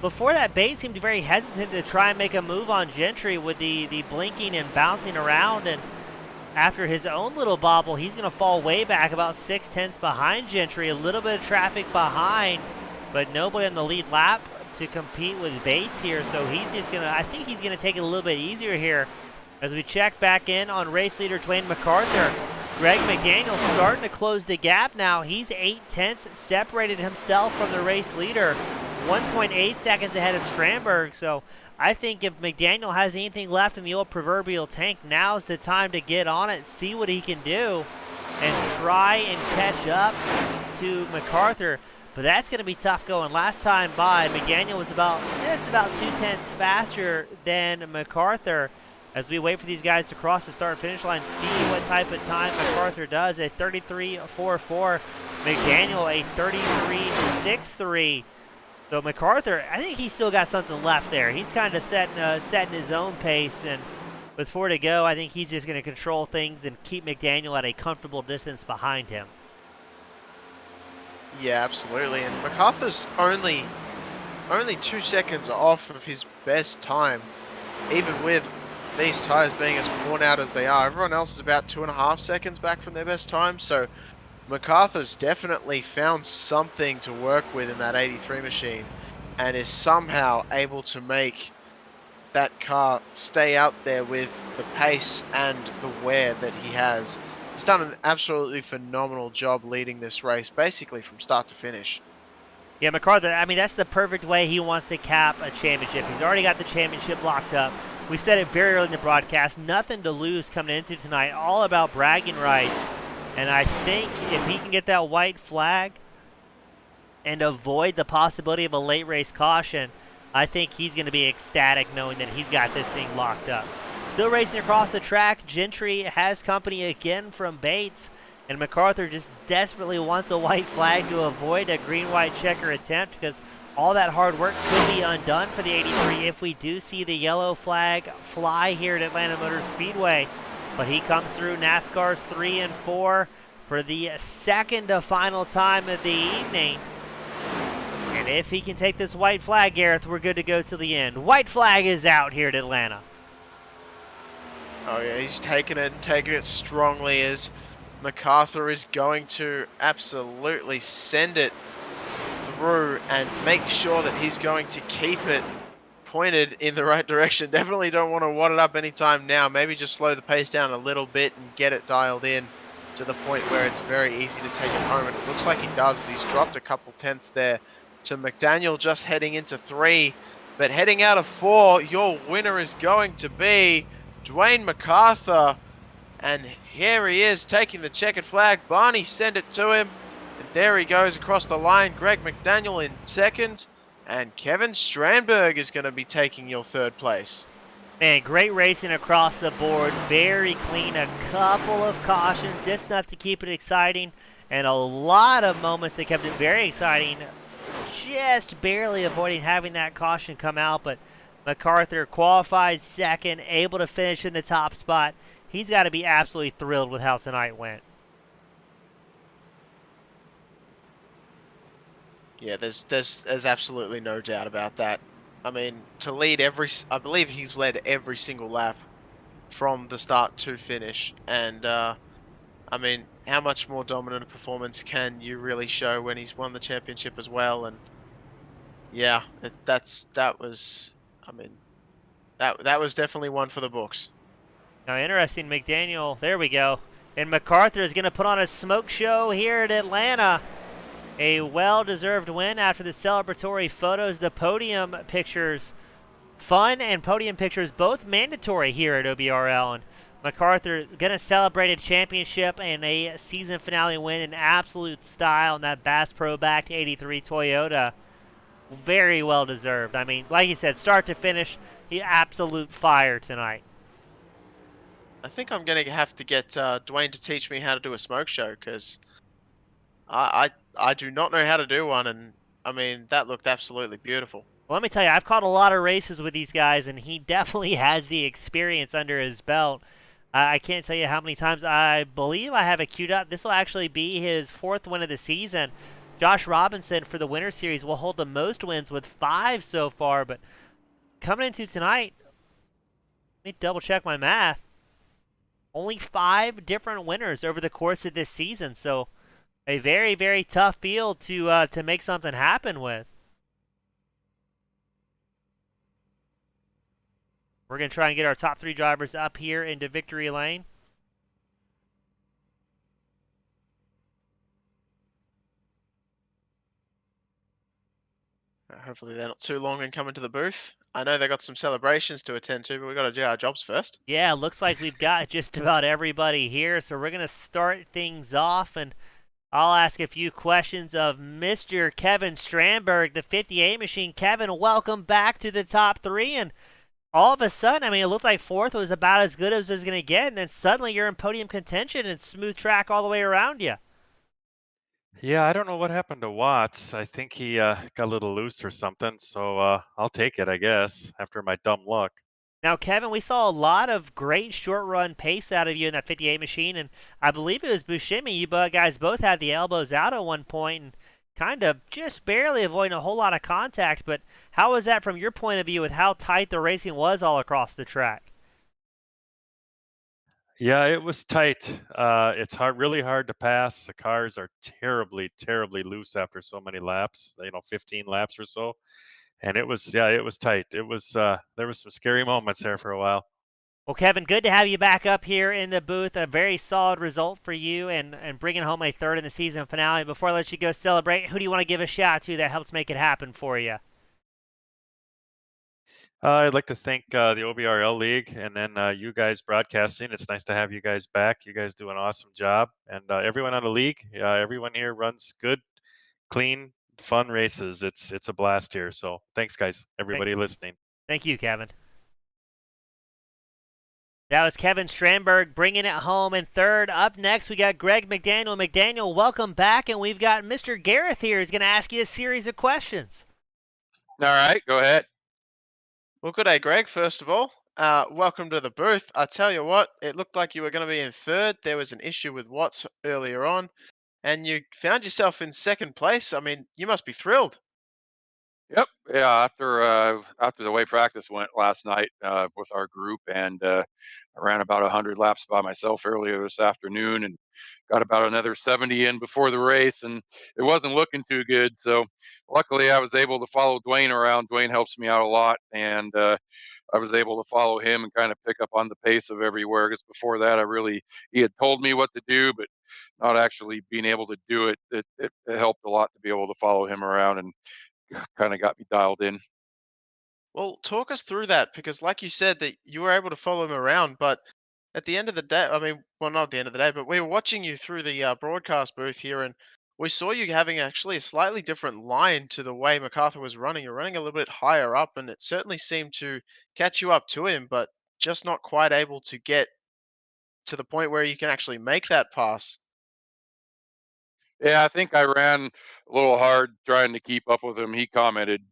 before that, Bates seemed very hesitant to try and make a move on Gentry with the blinking and bouncing around, and after his own little bobble, he's going to fall way back about 6/10 behind Gentry, a little bit of traffic behind, but nobody on the lead lap to compete with Bates here, so he's just going to, I think he's going to take it a little bit easier here as we check back in on race leader Dwayne MacArthur. Greg McDaniel starting to close the gap now. He's 8/10, separated himself from the race leader, 1.8 seconds ahead of Strandberg. So I think if McDaniel has anything left in the old proverbial tank, now's the time to get on it, see what he can do, and try and catch up to MacArthur. But that's going to be tough going. Last time by, McDaniel was just about 2/10 faster than MacArthur. As we wait for these guys to cross the start finish line, see what type of time MacArthur does. A 33.44, McDaniel a 33.63. So MacArthur, I think he's still got something left there. He's kind of setting his own pace, and with 4 to go, I think he's just going to control things and keep McDaniel at a comfortable distance behind him. Yeah, absolutely. And MacArthur's only 2 seconds off of his best time, even with these tires being as worn out as they are. Everyone else is about 2.5 seconds back from their best time, so MacArthur's definitely found something to work with in that 83 machine and is somehow able to make that car stay out there with the pace and the wear that he has. He's done an absolutely phenomenal job leading this race, basically from start to finish. Yeah, MacArthur, I mean, that's the perfect way he wants to cap a championship. He's already got the championship locked up. We said it very early in the broadcast, nothing to lose coming into tonight, all about bragging rights. And I think if he can get that white flag and avoid the possibility of a late race caution, I think he's going to be ecstatic knowing that he's got this thing locked up. Still racing across the track, Gentry has company again from Bates, and MacArthur just desperately wants a white flag to avoid a green-white checker attempt, because all that hard work could be undone for the 83 if we do see the yellow flag fly here at Atlanta Motor Speedway. But he comes through NASCAR's 3 and 4 for the second to final time of the evening. And if he can take this white flag, Gareth, we're good to go till the end. White flag is out here at Atlanta. Oh yeah, he's taking it strongly, as MacArthur is going to absolutely send it through and make sure that he's going to keep it pointed in the right direction. Definitely don't want to wad it up anytime now. Maybe just slow the pace down a little bit and get it dialed in to the point where it's very easy to take it home. And it looks like he does, as he's dropped a couple tenths there to McDaniel, just heading into 3. But heading out of 4, your winner is going to be Dwayne MacArthur. And here he is taking the checkered flag. Barney sent it to him. And there he goes across the line. Greg McDaniel in second. And Kevin Strandberg is going to be taking your 3rd place. Man, great racing across the board. Very clean. A couple of cautions, just enough to keep it exciting. And a lot of moments that kept it very exciting. Just barely avoiding having that caution come out. But MacArthur qualified second, able to finish in the top spot. He's got to be absolutely thrilled with how tonight went. Yeah, there's absolutely no doubt about that. I mean, to lead I believe he's led every single lap from the start to finish. And, I mean, how much more dominant a performance can you really show when he's won the championship as well? And yeah, that was, I mean, that was definitely one for the books. Now, interesting, McDaniel, there we go. And MacArthur is going to put on a smoke show here at Atlanta. A well-deserved win after the celebratory photos, the podium pictures. Fun and podium pictures, both mandatory here at OBRL. And MacArthur going to celebrate a championship and a season finale win in absolute style in that Bass Pro-backed 83 Toyota. Very well-deserved. I mean, like you said, start to finish, he absolute fire tonight. I think I'm going to have to get Dwayne to teach me how to do a smoke show, because I do not know how to do one, and I mean, that looked absolutely beautiful. Well, let me tell you, I've caught a lot of races with these guys, and he definitely has the experience under his belt. I can't tell you how many times. I believe I have it queued up. This will actually be his 4th win of the season. Josh Robinson for the Winter Series will hold the most wins with 5 so far, but coming into tonight, let me double check my math. Only 5 different winners over the course of this season, so a very, very tough field to make something happen with. We're going to try and get our top 3 drivers up here into victory lane. Hopefully they're not too long in coming to the booth. I know they got some celebrations to attend to, but we got to do our jobs first. Yeah, looks like we've got just about everybody here, so we're going to start things off, and I'll ask a few questions of Mr. Kevin Strandberg, the 58 machine. Kevin, welcome back to the top three, and all of a sudden, I mean, it looked like fourth was about as good as it was going to get, and then suddenly you're in podium contention and smooth track all the way around you. Yeah, I don't know what happened to Watts. I think he got a little loose or something. So I'll take it, I guess, after my dumb luck. Now, Kevin, we saw a lot of great short run pace out of you in that 58 machine, and I believe it was Buscemi. You guys both had the elbows out at one point and kind of just barely avoiding a whole lot of contact. But how was that from your point of view with how tight the racing was all across the track? Yeah, it was tight. It's really hard to pass. The cars are terribly, terribly loose after so many laps. 15 laps or so, and it was tight. There was some scary moments there for a while. Well, Kevin, good to have you back up here in the booth. A very solid result for you and bringing home a third in the season finale. Before I let you go celebrate, who do you want to give a shout out to that helps make it happen for you? I'd like to thank the OBRL League and then you guys broadcasting. It's nice to have you guys back. You guys do an awesome job, and everyone on the league. Everyone here runs good, clean, fun races. It's a blast here. So thanks, guys. Thank, Everybody listening. thank you, Kevin. That was Kevin Strandberg bringing it home in third. Up next, we got Greg McDaniel. McDaniel, welcome back, and we've got Mr. Gareth here who's going to ask you a series of questions. All right, go ahead. Well, good day, Greg, first of all. Welcome to the booth. I tell you what, it looked like you were going to be in third. There was an issue with Watts earlier on, and you found yourself in second place. I mean, you must be thrilled. Yep. Yeah. After the way practice went last night with our group, and I ran about 100 laps by myself earlier this afternoon, and got about another 70 in before the race, and it wasn't looking too good. So luckily, I was able to follow Dwayne around. Dwayne helps me out a lot, and I was able to follow him and kind of pick up on the pace of everywhere. Because before that, he had told me what to do, but not actually being able to do it. It helped a lot to be able to follow him around and kind of got me dialed in. Well, talk us through that because, like you said, that you were able to follow him around, but at the end of the day, I mean, well, not at the end of the day, but we were watching you through the broadcast booth here, and we saw you having actually a slightly different line to the way MacArthur was running. You're running a little bit higher up, and it certainly seemed to catch you up to him, but just not quite able to get to the point where you can actually make that pass. Yeah, I think I ran a little hard trying to keep up with him. He commented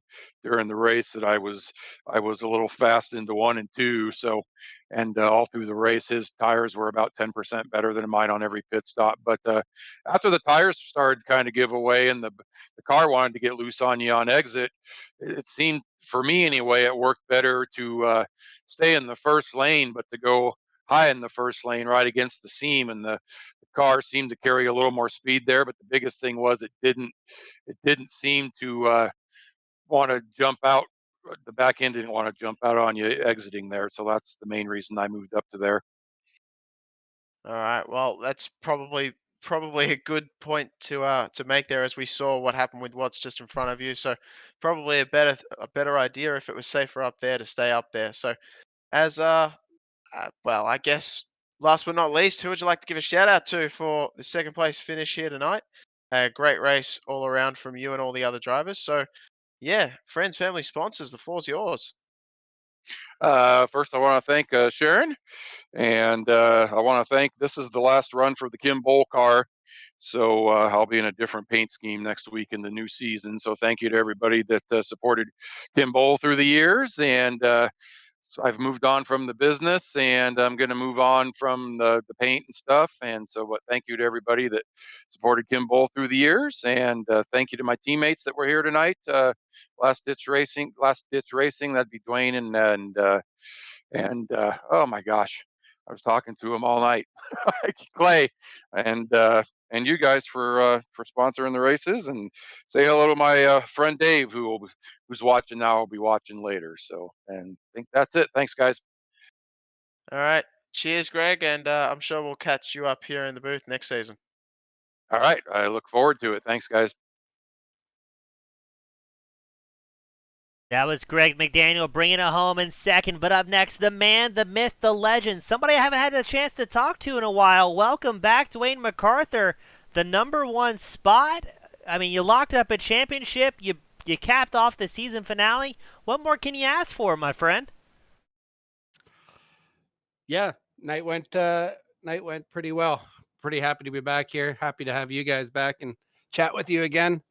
during the race that I was a little fast into one and two. So, and all through the race, his tires were about 10% better than mine on every pit stop. But after the tires started to kind of give away and the car wanted to get loose on you on exit, it seemed for me anyway, it worked better to stay in the first lane, but to go high in the first lane right against the seam, and the car seemed to carry a little more speed there. But the biggest thing was it didn't seem to want to jump out. The back end didn't want to jump out on you exiting there, so that's the main reason I moved up to there. All right. Well, that's probably a good point to make there, as we saw what happened with Watts just in front of you. So probably a better idea if it was safer up there to stay up there. So as well, I guess last but not least, who would you like to give a shout out to for the second place finish here tonight? A great race all around from you and all the other drivers. So yeah, friends, family, sponsors, the floor's yours. First, I want to thank Sharon, and I want to thank. This is the last run for the Kim Bowl car, so I'll be in a different paint scheme next week in the new season. So thank you to everybody that supported Kim Bowl through the years, and so I've moved on from the business, and I'm going to move on from the paint and stuff. And so, but thank you to everybody that supported Kim Bowl through the years, and thank you to my teammates that were here tonight. Last ditch racing. That'd be Dwayne and oh my gosh, I was talking to him all night, Clay, and you guys for sponsoring the races, and say hello to my friend Dave who's watching now. Will be watching later. So, and I think that's it. Thanks, guys. All right. Cheers, Greg, and I'm sure we'll catch you up here in the booth next season. All right, I look forward to it. Thanks, guys. That was Greg McDaniel bringing it home in second. But up next, the man, the myth, the legend, somebody I haven't had the chance to talk to in a while. Welcome back, Dwayne MacArthur, the #1 spot. I mean, you locked up a championship. You capped off the season finale. What more can you ask for, my friend? Yeah, night went pretty well. Pretty happy to be back here. Happy to have you guys back and chat with you again.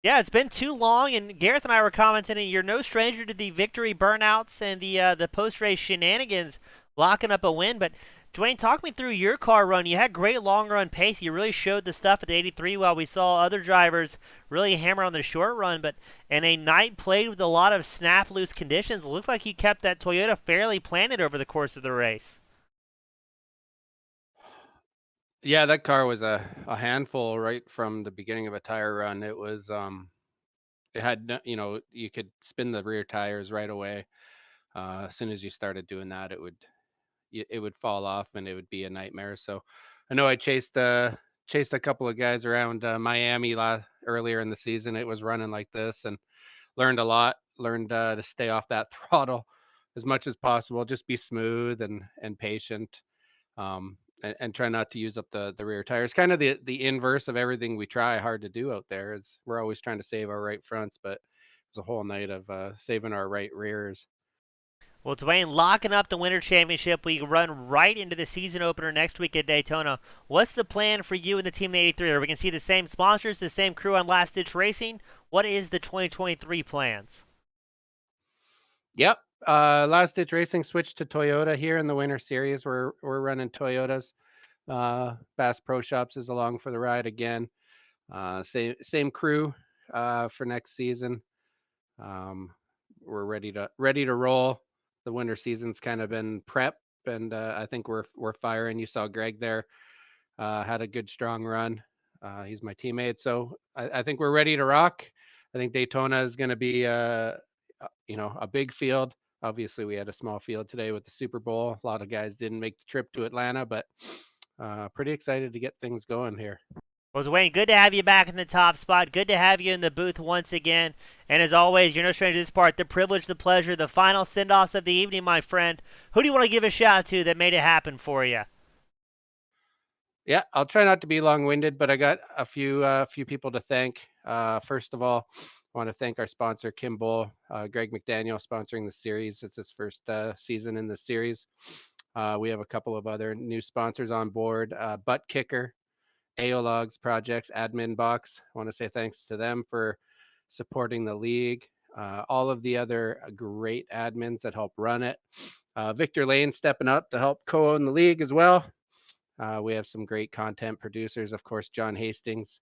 Yeah, it's been too long, and Gareth and I were commenting, and you're no stranger to the victory burnouts and the post-race shenanigans, locking up a win. But Dwayne, talk me through your car run. You had great long run pace. You really showed the stuff at the 83 while we saw other drivers really hammer on the short run. But in a night played with a lot of snap loose conditions, it looked like you kept that Toyota fairly planted over the course of the race. Yeah, that car was a handful right from the beginning of a tire run. It was it had you could spin the rear tires right away. As soon as you started doing that, it would fall off and it would be a nightmare. So I know I chased a couple of guys around Miami earlier in the season. It was running like this and learned a lot. Learned to stay off that throttle as much as possible. Just be smooth and patient. And try not to use up the rear tires. Kind of the inverse of everything we try hard to do out there. Is we're always trying to save our right fronts, but it was a whole night of saving our right rears. Well, Dwayne, locking up the Winter Championship, we run right into the season opener next week at Daytona. What's the plan for you and the Team 83? Are we going to see the same sponsors, the same crew on Last Ditch Racing? What is the 2023 plans? Yep. Last Ditch Racing switched to Toyota here in the Winter Series. We're running Toyotas. Bass Pro Shops is along for the ride again. Same crew for next season. We're ready to roll. The winter season's kind of been prep, and I think we're firing. You saw Greg there had a good strong run. He's my teammate, so I think we're ready to rock. I think Daytona is going to be a big field. Obviously, we had a small field today with the Super Bowl. A lot of guys didn't make the trip to Atlanta, but pretty excited to get things going here. Well, Dwayne, good to have you back in the top spot. Good to have you in the booth once again. And as always, you're no stranger to this part. The privilege, the pleasure, the final send-offs of the evening, my friend. Who do you want to give a shout to that made it happen for you? Yeah, I'll try not to be long-winded, but I got a few people to thank. First of all, I want to thank our sponsor, Kimball, Greg McDaniel, sponsoring the series. It's his first season in the series. We have a couple of other new sponsors on board. Butt Kicker, AOLogs Projects, Admin Box. I want to say thanks to them for supporting the league. All of the other great admins that help run it. Victor Lane stepping up to help co-own the league as well. We have some great content producers, of course, John Hastings,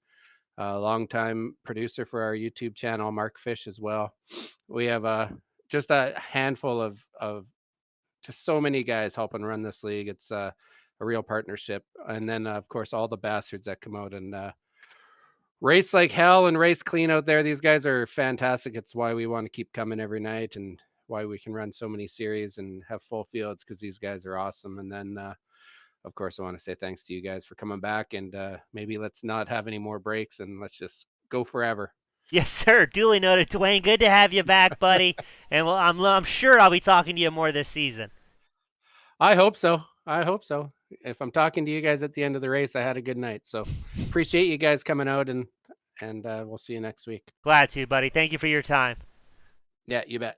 longtime producer for our YouTube channel, Mark Fish as well. We have just a handful of just so many guys helping run this league. It's a real partnership. And then, of course, all the bastards that come out and race like hell and race clean out there. These guys are fantastic. It's why we want to keep coming every night and why we can run so many series and have full fields, because these guys are awesome. And then, of course, I want to say thanks to you guys for coming back, and maybe let's not have any more breaks and let's just go forever. Yes, sir. Duly noted, Dwayne. Good to have you back, buddy. And well, I'm sure I'll be talking to you more this season. I hope so. If I'm talking to you guys at the end of the race, I had a good night. So appreciate you guys coming out, and we'll see you next week. Glad to, buddy. Thank you for your time. Yeah, you bet.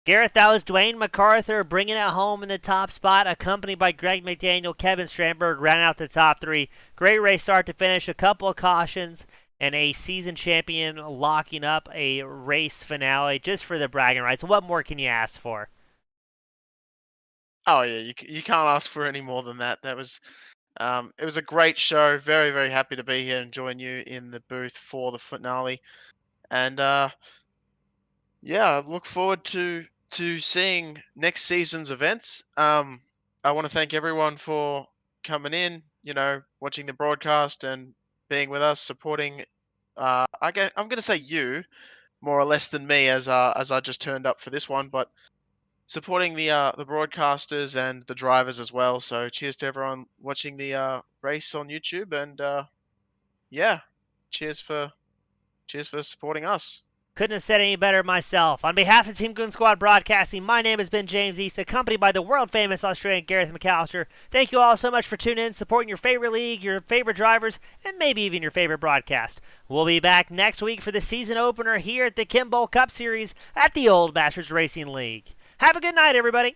Gareth, that was Dwayne MacArthur bringing it home in the top spot, accompanied by Greg McDaniel, Kevin Strandberg, rounding out the top three. Great race start to finish, a couple of cautions, and a season champion locking up a race finale just for the bragging rights. What more can you ask for? Oh yeah, you can't ask for any more than that. That was it was a great show. Very very happy to be here and join you in the booth for the finale. And yeah, I look forward to seeing next season's events. I want to thank everyone for coming in, watching the broadcast and being with us, supporting. I'm going to say you more or less than me, as I just turned up for this one, but supporting the broadcasters and the drivers as well. So cheers to everyone watching the race on YouTube, and yeah, cheers for supporting us. Couldn't have said any better myself. On behalf of Team Goon Squad Broadcasting, my name has been James East, accompanied by the world-famous Australian Gareth McAllister. Thank you all so much for tuning in, supporting your favorite league, your favorite drivers, and maybe even your favorite broadcast. We'll be back next week for the season opener here at the Kimball Cup Series at the Old Bashers Racing League. Have a good night, everybody.